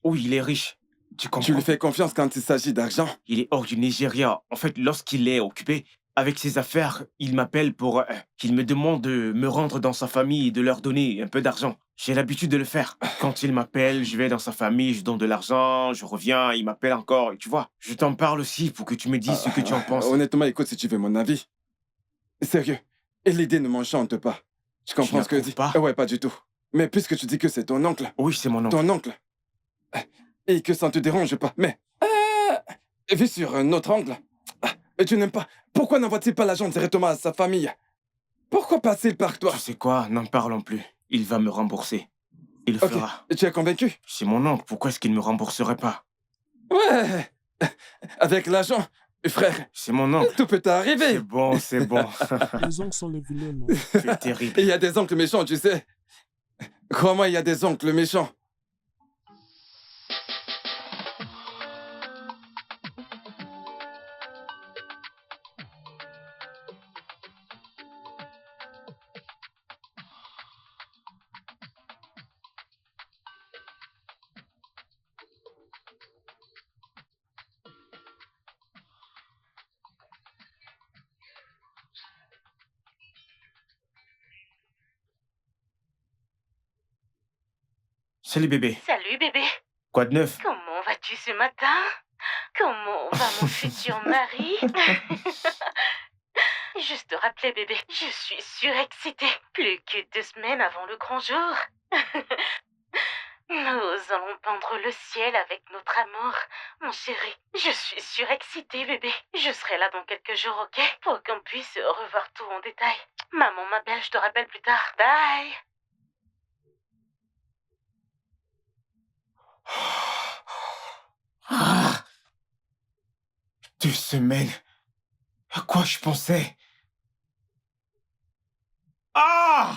Oui, il est riche. Tu comprends? Tu lui fais confiance quand il s'agit d'argent? Il est hors du Nigeria. En fait, lorsqu'il est occupé avec ses affaires, il m'appelle pour qu'il me demande de me rendre dans sa famille et de leur donner un peu d'argent. J'ai l'habitude de le faire. Quand il m'appelle, je vais dans sa famille, je donne de l'argent, je reviens, il m'appelle encore, et tu vois. Je t'en parle aussi pour que tu me dises ce que tu en penses. Honnêtement, écoute, si tu veux mon avis. Sérieux, Et l'idée ne m'enchante pas. Je comprends ce que n'approuves dit. pas? Ouais, pas du tout. Mais puisque tu dis que c'est ton oncle, Oui, c'est mon oncle. ton oncle, et que ça ne te dérange pas, mais vu sur un autre angle, et tu n'aimes pas, pourquoi n'envoie-t-il pas l'agent directement à sa famille? Pourquoi passer par toi? Tu sais quoi? N'en parlons plus. Il va me rembourser. Il le Ok, fera. tu es convaincu? C'est mon oncle. Pourquoi est-ce qu'il ne me rembourserait pas? Ouais, avec l'agent, frère, C'est mon oncle. tout peut C'est arriver. bon, c'est bon. Les oncles sont les vilains, non? Tu es terrible. Il y a des oncles méchants, tu sais. Crois-moi, il y a des oncles méchants. Salut bébé. Salut bébé. Quoi de neuf? Comment vas-tu ce matin? Comment va mon futur mari? Juste te rappeler bébé, je suis surexcitée. Plus que 2 semaines avant le grand jour. Nous allons peindre le ciel avec notre amour, mon chéri. Je suis surexcitée, bébé. Je serai là dans quelques jours, ok? Pour qu'on puisse revoir tout en détail. Maman m'appelle, je te rappelle plus tard. Bye! Ah, 2 semaines. À quoi je pensais? Ah!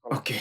Ok.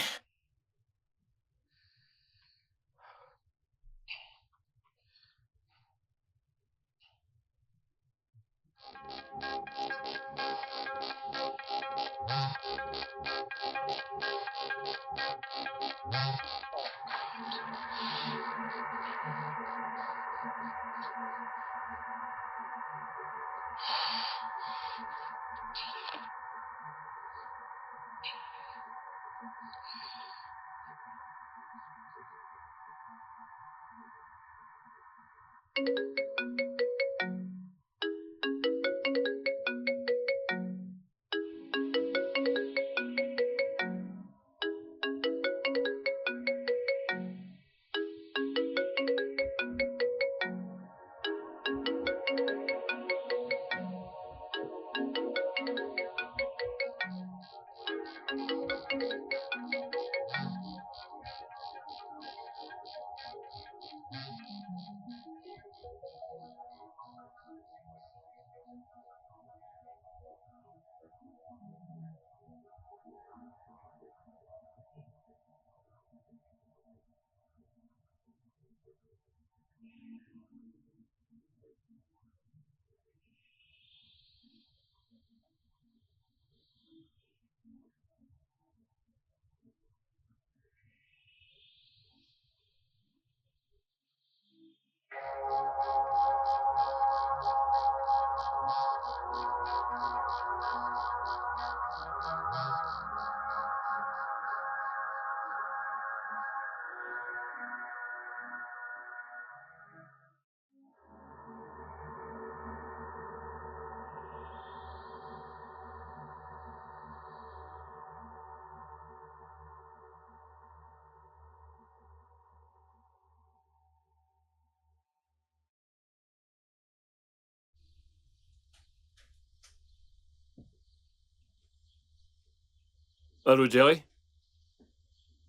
Allô, Jerry?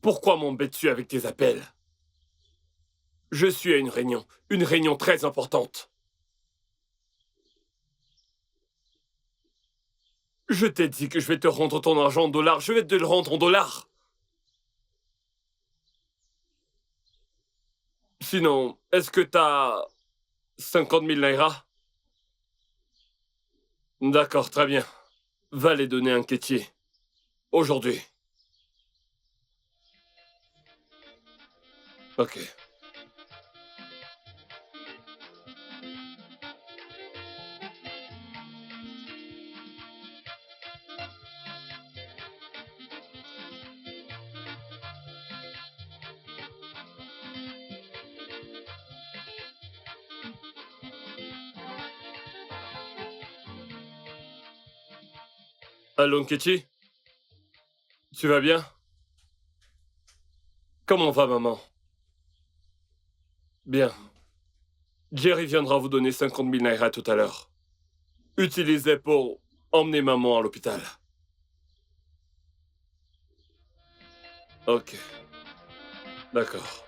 Pourquoi m'embêtes-tu avec tes appels? Je suis à une réunion très importante. Je t'ai dit que je vais te rendre ton argent en dollars, je vais te le rendre en dollars. Sinon, est-ce que t'as 50 000 naira? D'accord, très bien. Va les donner à un quêtier. Aujourd'hui. Ok. Allô, Nkechi? Tu vas bien? Comment va, maman? Bien. Jerry viendra vous donner 50 000 naira tout à l'heure. Utilisez pour emmener maman à l'hôpital. Ok. D'accord.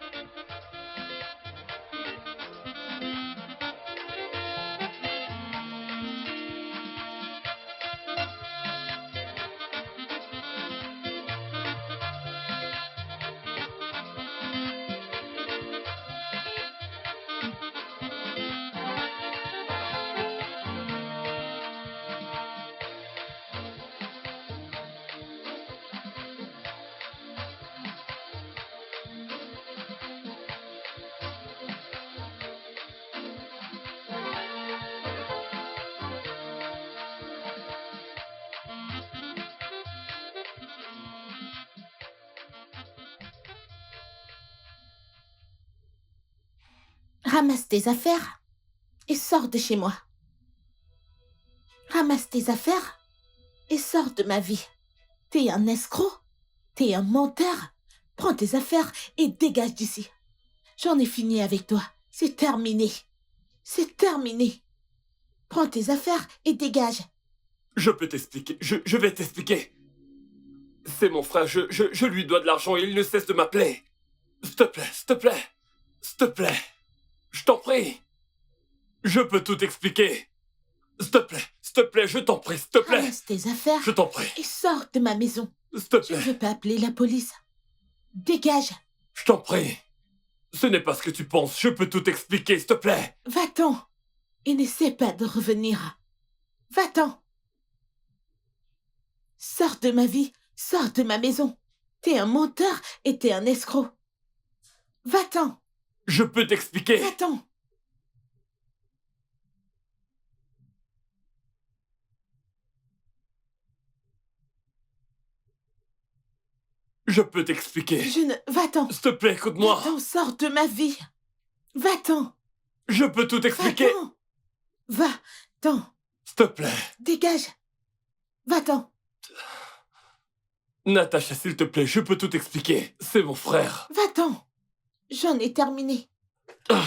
Ramasse tes affaires et sors de chez moi. Ramasse tes affaires et sors de ma vie. T'es un escroc, t'es un menteur. Prends tes affaires et dégage d'ici. J'en ai fini avec toi. C'est terminé. C'est terminé. Prends tes affaires et dégage. Je peux t'expliquer. Je vais t'expliquer. C'est mon frère. Je lui dois de l'argent et il ne cesse de m'appeler. S'il te plaît, s'il te plaît. S'il te plaît. Je t'en prie. Je peux tout expliquer. S'il te plaît, je t'en prie, s'il te plaît. Ramasse tes affaires Je t'en prie. et sors de ma maison. S'il te Je plaît. veux pas appeler la police. Dégage. Je t'en prie. Ce n'est pas ce que tu penses. Je peux tout expliquer, s'il te plaît. Va-t'en et n'essaie pas de revenir. Va-t'en. Sors de ma vie, sors de ma maison. T'es un menteur et t'es un escroc. Va-t'en, Je peux t'expliquer. va-t'en. Je peux t'expliquer. Je ne... Va-t'en. S'il te plaît, écoute-moi. Va-t'en, sors de ma vie. Va-t'en. Je peux tout expliquer. Va-t'en. Va-t'en. S'il te plaît. Dégage. Va-t'en. Natacha, s'il te plaît, je peux tout expliquer. C'est mon frère. Va-t'en. J'en ai terminé. Ah.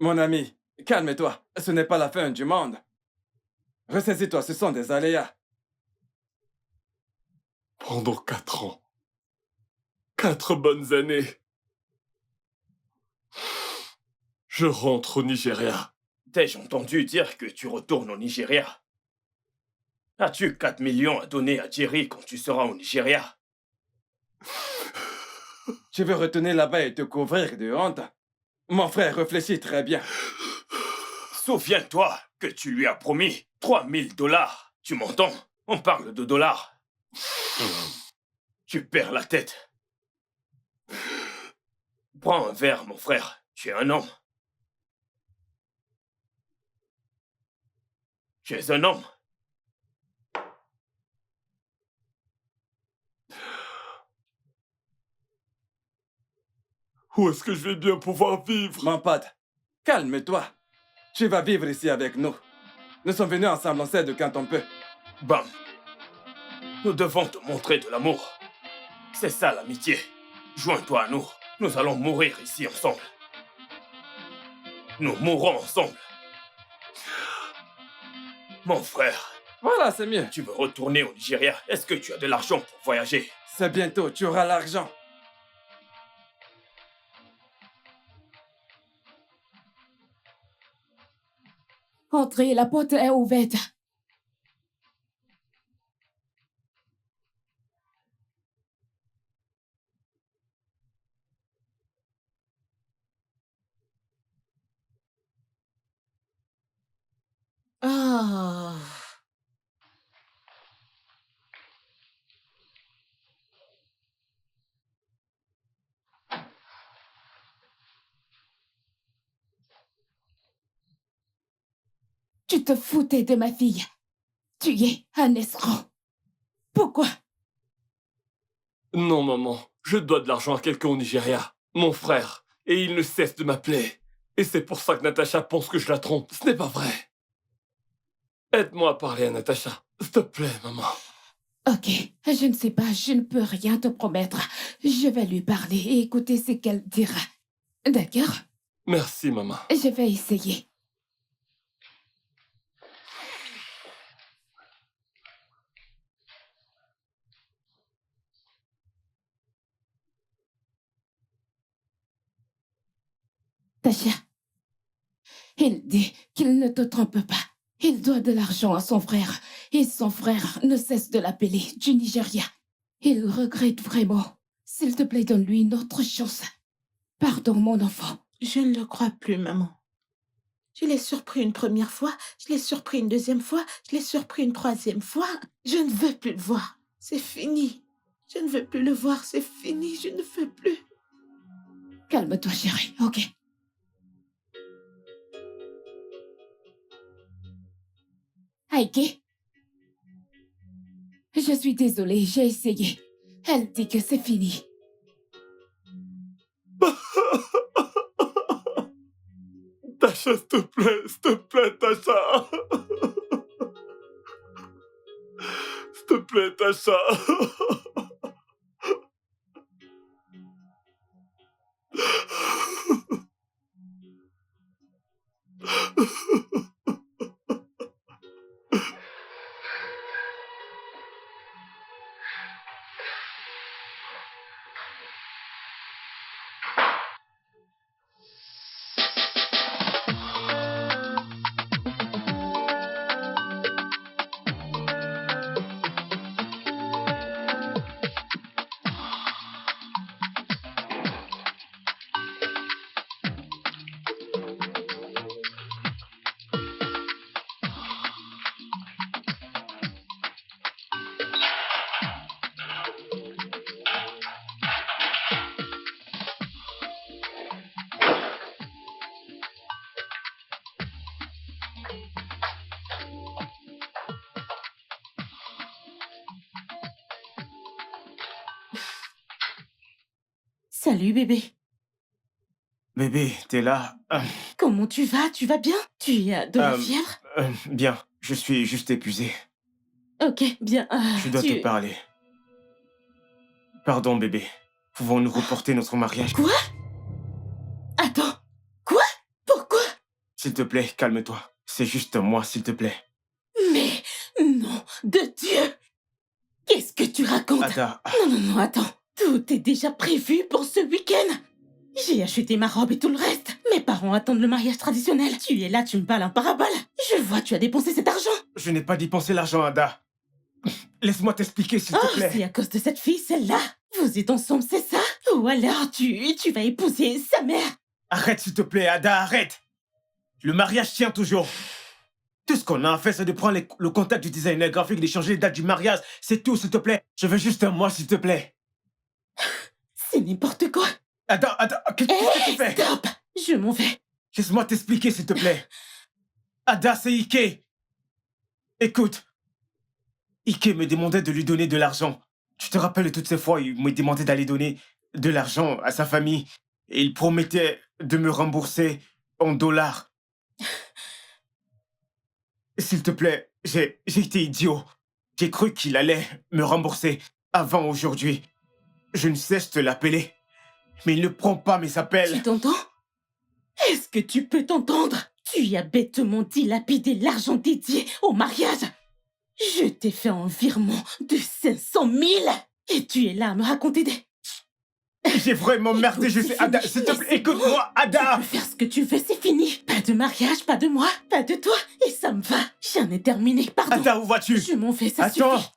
Mon ami, calme-toi. Ce n'est pas la fin du monde. Ressaisis-toi, ce sont des aléas. Pendant 4 ans. 4 bonnes années. Je rentre au Nigeria. T'ai-je entendu dire que tu retournes au Nigeria? As-tu 4 millions à donner à Jerry quand tu seras au Nigeria? Tu veux retourner là-bas et te couvrir de honte? Mon frère, réfléchis très bien. Souviens-toi que tu lui as promis 3000 dollars. Tu m'entends? On parle de dollars. Tu perds la tête. Prends un verre, mon frère. Tu es un homme. Tu es un homme. Où est-ce que je vais bien pouvoir vivre? Mon pote, calme-toi. Tu vas vivre ici avec nous. Nous sommes venus ensemble, on s'aide quand on peut. Bam. Nous devons te montrer de l'amour. C'est ça l'amitié. Joins-toi à nous. Nous allons mourir ici ensemble. Nous mourrons ensemble. Mon frère, Voilà, c'est mieux. tu veux retourner au Nigeria? Est-ce que tu as de l'argent pour voyager? C'est bientôt, tu auras l'argent. Entrez, la porte est ouverte. Ah. Tu te foutais de ma fille. Tu es un escroc. Pourquoi? Non, maman. Je dois de l'argent à quelqu'un au Nigeria. Mon frère. Et il ne cesse de m'appeler. Et c'est pour ça que Natacha pense que je la trompe. Ce n'est pas vrai. Aide-moi à parler à Natacha. S'il te plaît, maman. Ok, je ne sais pas, je ne peux rien te promettre. Je vais lui parler et écouter ce qu'elle dira. D'accord? Merci, maman. Je vais essayer. Tasha, il dit qu'il ne te trompe pas. Il doit de l'argent à son frère et son frère ne cesse de l'appeler du Nigeria. Il regrette vraiment. S'il te plaît, donne-lui une autre chance. Pardon, mon enfant. Je ne le crois plus, maman. Je l'ai surpris une première fois, je l'ai surpris une deuxième fois, je l'ai surpris une troisième fois. Je ne veux plus le voir. C'est fini. Je ne veux plus le voir, c'est fini, je ne veux plus. Calme-toi, chérie, ok? Heike? Je suis désolée, j'ai essayé. Elle dit que c'est fini. Tasha, s'il te plaît, Tasha. S'il te plaît, Tasha. Salut bébé. Bébé, t'es là? Comment tu vas? Tu vas bien? Tu as de la fièvre? Bien, je suis juste épuisé. Ok, bien. Je dois te parler. Pardon, bébé. Pouvons-nous reporter notre mariage? Quoi? Attends. Quoi? Pourquoi? S'il te plaît, calme-toi. C'est juste moi, s'il te plaît. Mais non, de Dieu! Qu'est-ce que tu racontes? Ada, Non, attends. Tout est déjà prévu pour ce week-end. J'ai acheté ma robe et tout le reste. Mes parents attendent le mariage traditionnel. Tu es là, tu me parles en parabole. Je vois, tu as dépensé cet argent. je n'ai pas dépensé l'argent, Ada. Laisse-moi t'expliquer, s'il te plaît. C'est à cause de cette fille, celle-là. Vous êtes ensemble, c'est ça? Ou alors tu vas épouser sa mère. Arrête, s'il te plaît, Ada, arrête. Le mariage tient toujours. Tout ce qu'on a à faire, c'est de prendre le contact du designer graphique, d'échanger les dates du mariage. C'est tout, s'il te plaît. Je veux juste un mois, s'il te plaît. C'est n'importe quoi. Ada, qu'est-ce que tu fais? Stop! Je m'en vais. Laisse-moi t'expliquer, s'il te plaît. Ada, c'est Ike. Écoute. Ike me demandait de lui donner de l'argent. Tu te rappelles de toutes ces fois, il me demandait d'aller donner de l'argent à sa famille. Et il promettait de me rembourser en dollars. S'il te plaît, j'ai été idiot. J'ai cru qu'il allait me rembourser avant aujourd'hui. Je ne cesse de l'appeler. Mais il ne prend pas mes appels. Tu t'entends? Est-ce que tu peux t'entendre? Tu as bêtement dilapidé l'argent dédié au mariage. Je t'ai fait un virement de 500 000 et tu es là à me raconter des... J'ai vraiment merdé, je sais. Ada, s'il te plaît, écoute-moi, Ada! Tu peux faire ce que tu veux, c'est fini. Pas de mariage, pas de moi, pas de toi, et ça me va. J'en ai terminé, pardon. Ada, où vas-tu? Je m'en vais, ça Attends! suffit.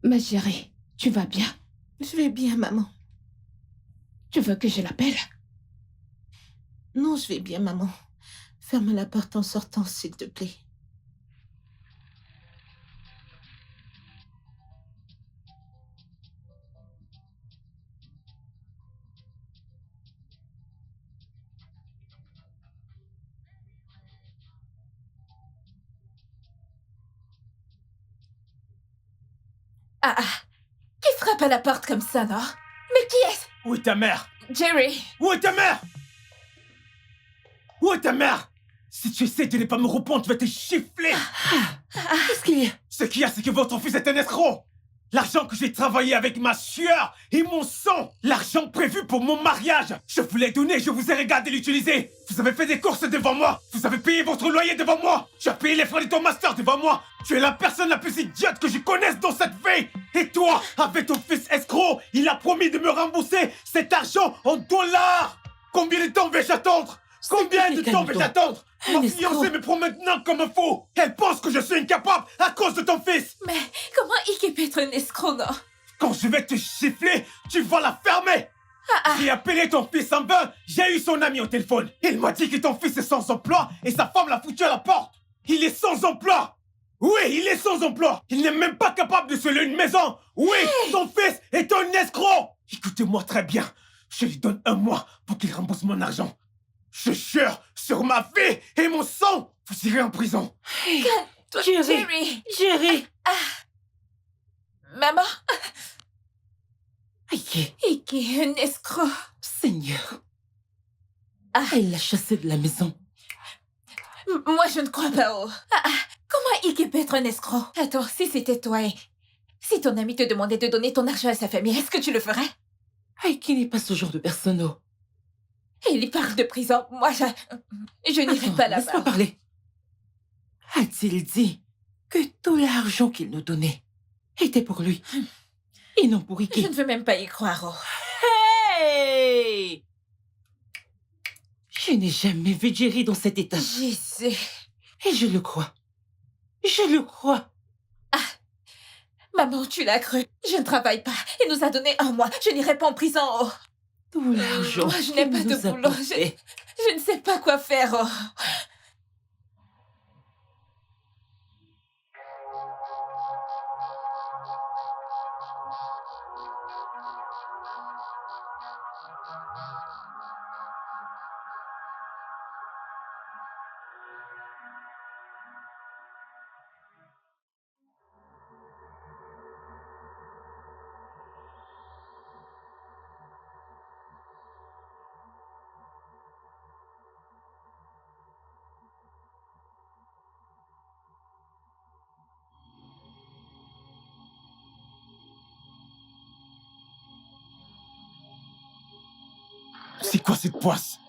Ma chérie, tu vas bien? Je vais bien, maman. Tu veux que je l'appelle? Non, je vais bien, maman. Ferme la porte en sortant, s'il te plaît. Ah, ah. Qui frappe à la porte comme ça, non? Mais qui est-ce? Où est ta mère? Jerry! Où est ta mère? Où est ta mère? Si tu essaies de ne pas me répondre, tu vas te chiffler. Qu'est-ce qu'il y a? Ce qu'il y a, c'est que votre fils est un escroc. L'argent que j'ai travaillé avec ma sueur et mon sang, l'argent prévu pour mon mariage, je vous l'ai donné, je vous ai regardé l'utiliser. Vous avez fait des courses devant moi, vous avez payé votre loyer devant moi, tu as payé les frais de ton master devant moi. Tu es la personne la plus idiote que je connaisse dans cette vie. Et toi, avec ton fils escroc, il a promis de me rembourser cet argent en dollars. Combien de temps vais-je attendre? Combien de temps vais-je attendre? Ma fiancée me prend maintenant comme un fou. Elle pense que je suis incapable à cause de ton fils. Mais comment Ike peut être un escroc, non? Quand je vais te chiffler, tu vas la fermer. J'ai appelé ton fils en vain. J'ai eu son ami au téléphone. Il m'a dit que ton fils est sans emploi et sa femme l'a foutu à la porte. Il est sans emploi. Oui, il est sans emploi. Il n'est même pas capable de se louer une maison. Oui, ton fils est un escroc. Écoutez-moi très bien. Je lui donne 1 mois pour qu'il rembourse mon argent. Je jure sur ma vie et mon sang, vous irez en prison. Jerry! Jerry! Maman? Ike, Ike, un escroc. Seigneur. Elle l'a chassé de la maison. Moi, je ne crois pas. Comment Ike peut être un escroc? Attends, si c'était toi et... Si ton ami te demandait de donner ton argent à sa famille, est-ce que tu le ferais? Ike n'est pas ce genre de personne, oh. Il parle de prison. Moi, je n'irai pas Laisse-moi là-bas. parler. A-t-il dit que tout l'argent qu'il nous donnait était pour lui et non pour Ike? Je ne veux même pas y croire. Hey! Je n'ai jamais vu Jerry dans cet état. Jésus. Et je le crois. Je le crois. Maman, tu l'as cru. Je ne travaille pas. Il nous a donné 1 mois. Je n'irai pas en prison. Tout l'argent Moi, je n'ai qu'il pas de nous a boulot. porté. Je ne sais pas quoi faire. C'est quoi cette poisse?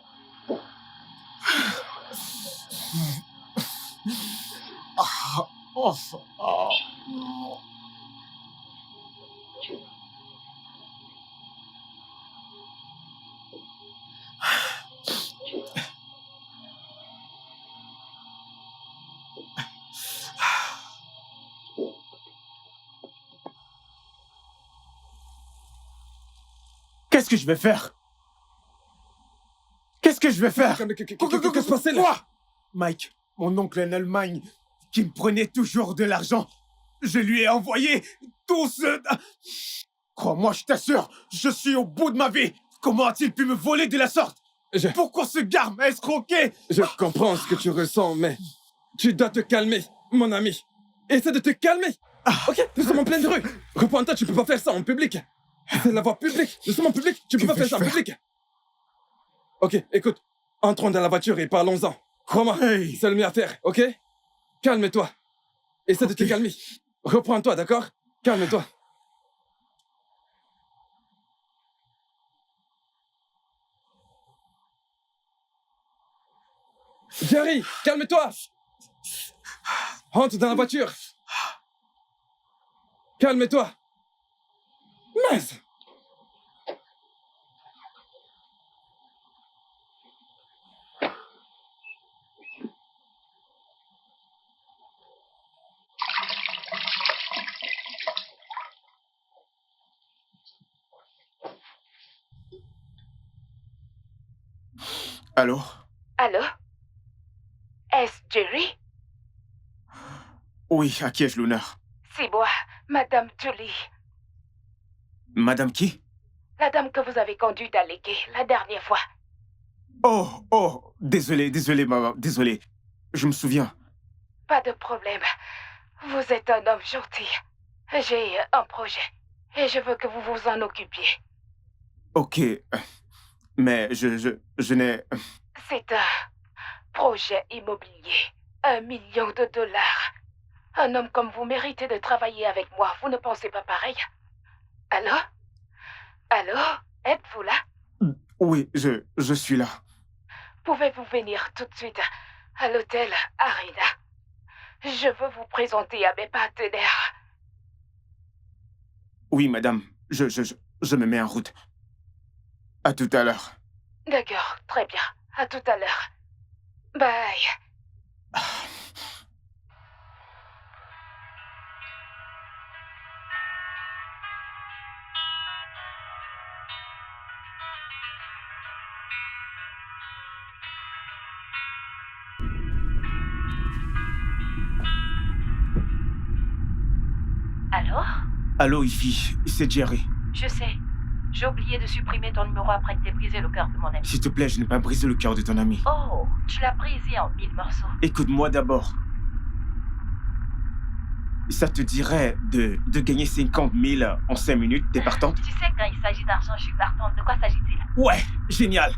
Qu'est-ce que je vais faire? Qu'est-ce que je vais faire? Qu'est-ce qui se passe là? Quoi? Mike, mon oncle en Allemagne, qui me prenait toujours de l'argent, je lui ai envoyé tout ce... Crois-moi, je t'assure, je suis au bout de ma vie. Comment a-t-il pu me voler de la sorte? Pourquoi ce gars m'a escroqué? Je comprends ce que tu ressens, mais tu dois te calmer, mon ami. Essaie de te calmer. Ok, nous sommes en pleine rue. Reprends-toi, tu peux pas faire ça en public. C'est la voie publique. Nous sommes en public, tu peux pas faire ça en public. Ok, écoute, entrons dans la voiture et parlons-en. Crois-moi, c'est le mieux à faire, ok? Calme-toi. Essaie de te calmer. Reprends-toi, d'accord? Calme-toi. Jerry, calme-toi. Rentre dans la voiture. Calme-toi. Mince. Allô? Allô? Est-ce Jerry? Oui, à qui ai-je l'honneur? C'est moi, Madame Julie. Madame qui? La dame que vous avez conduite à l'équai la dernière fois. Oh, désolé, maman, désolé. Je me souviens. Pas de problème. Vous êtes un homme gentil. J'ai un projet et je veux que vous vous en occupiez. Ok, mais je n'ai... C'est un projet immobilier. $1 million. Un homme comme vous méritez de travailler avec moi. Vous ne pensez pas pareil? Allô? Allô? Êtes-vous là? Oui, je suis là. Pouvez-vous venir tout de suite à l'hôtel Arena? Je veux vous présenter à mes partenaires. Oui, madame, je me mets en route. À tout à l'heure. D'accord, très bien. À tout à l'heure. Bye. Alors? Allô, Ivy, c'est Jerry. Je sais. J'ai oublié de supprimer ton numéro après que t'aies brisé le cœur de mon ami. S'il te plaît, je n'ai pas brisé le cœur de ton ami. Oh, tu l'as brisé en 1000 morceaux. Écoute-moi d'abord. Ça te dirait de gagner 50 000 en 5 minutes, t'es partante? Tu sais, quand il s'agit d'argent, je suis partante. De quoi s'agit-il? Ouais, génial.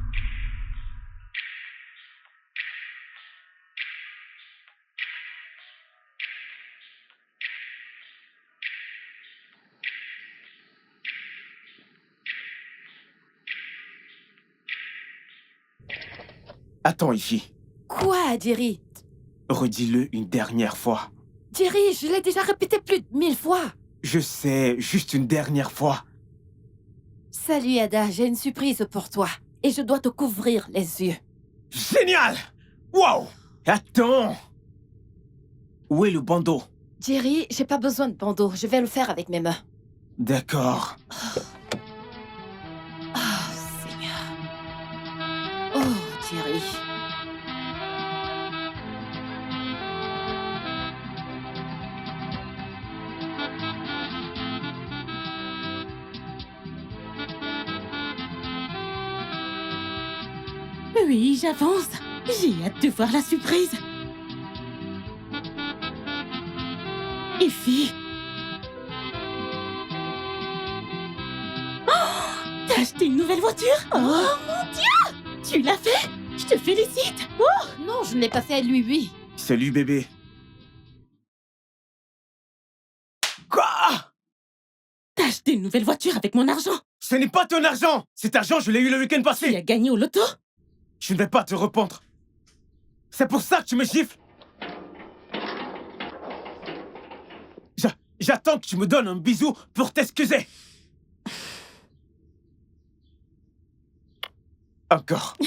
Attends, Ivy. Quoi, Jerry? Redis-le une dernière fois. Jerry, je l'ai déjà répété plus de 1000 fois. Je sais, juste une dernière fois. Salut, Ada, j'ai une surprise pour toi. Et je dois te couvrir les yeux. Génial! Wow! Attends! Où est le bandeau? Jerry, j'ai pas besoin de bandeau. Je vais le faire avec mes mains. D'accord. Oh, Seigneur. Oh, Jerry. Oui, j'avance. J'ai hâte de voir la surprise. Effie. Oh, t'as acheté une nouvelle voiture? Oh mon Dieu! Tu l'as fait? Je te félicite. Oh, Non, je ne l'ai pas fait, lui. Salut, bébé. Quoi? t'as acheté une nouvelle voiture avec mon argent. Ce n'est pas ton argent! Cet argent, je l'ai eu le week-end Tu passé! as gagné au loto? Tu ne vais pas te repentrer. C'est pour ça que tu me gifles. J'attends que tu me donnes un bisou pour t'excuser. Encore.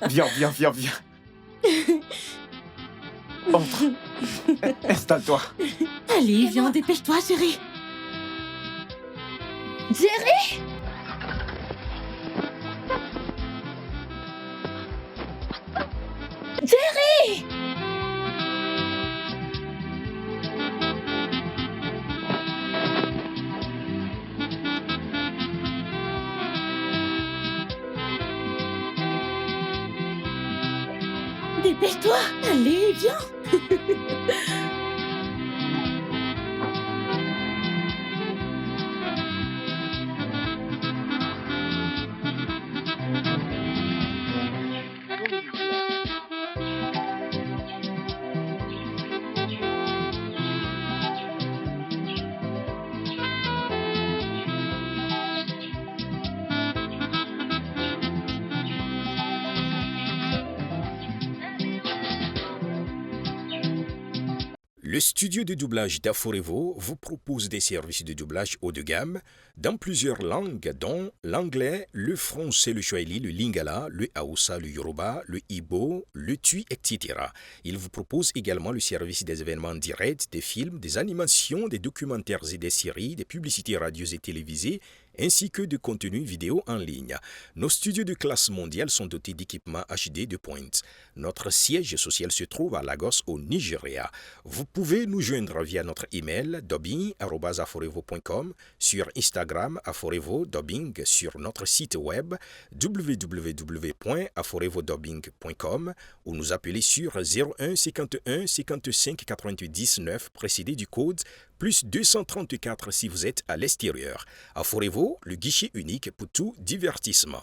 Viens. Entre. Installe-toi. Allez, viens, dépêche-toi, chérie. Jerry! Jerry! Dépêche-toi. Allez, viens. Le studio de doublage d'Aforevo vous propose des services de doublage haut de gamme dans plusieurs langues, dont l'anglais, le français, le swahili, le lingala, le hausa, le yoruba, le igbo, le tui, etc. Il vous propose également le service des événements directs, des films, des animations, des documentaires et des séries, des publicités radios et télévisées, ainsi que de contenus vidéo en ligne. Nos studios de classe mondiale sont dotés d'équipements HD de pointe. Notre siège social se trouve à Lagos, au Nigeria. Vous pouvez nous joindre via notre email dubbing@aforevo.com, sur Instagram Aforevo Dubbing, sur notre site web www.aforevodubbing.com ou nous appeler sur 01 51 55 88 19 précédé du code plus 234 si vous êtes à l'extérieur. Aforevo, le guichet unique pour tout divertissement.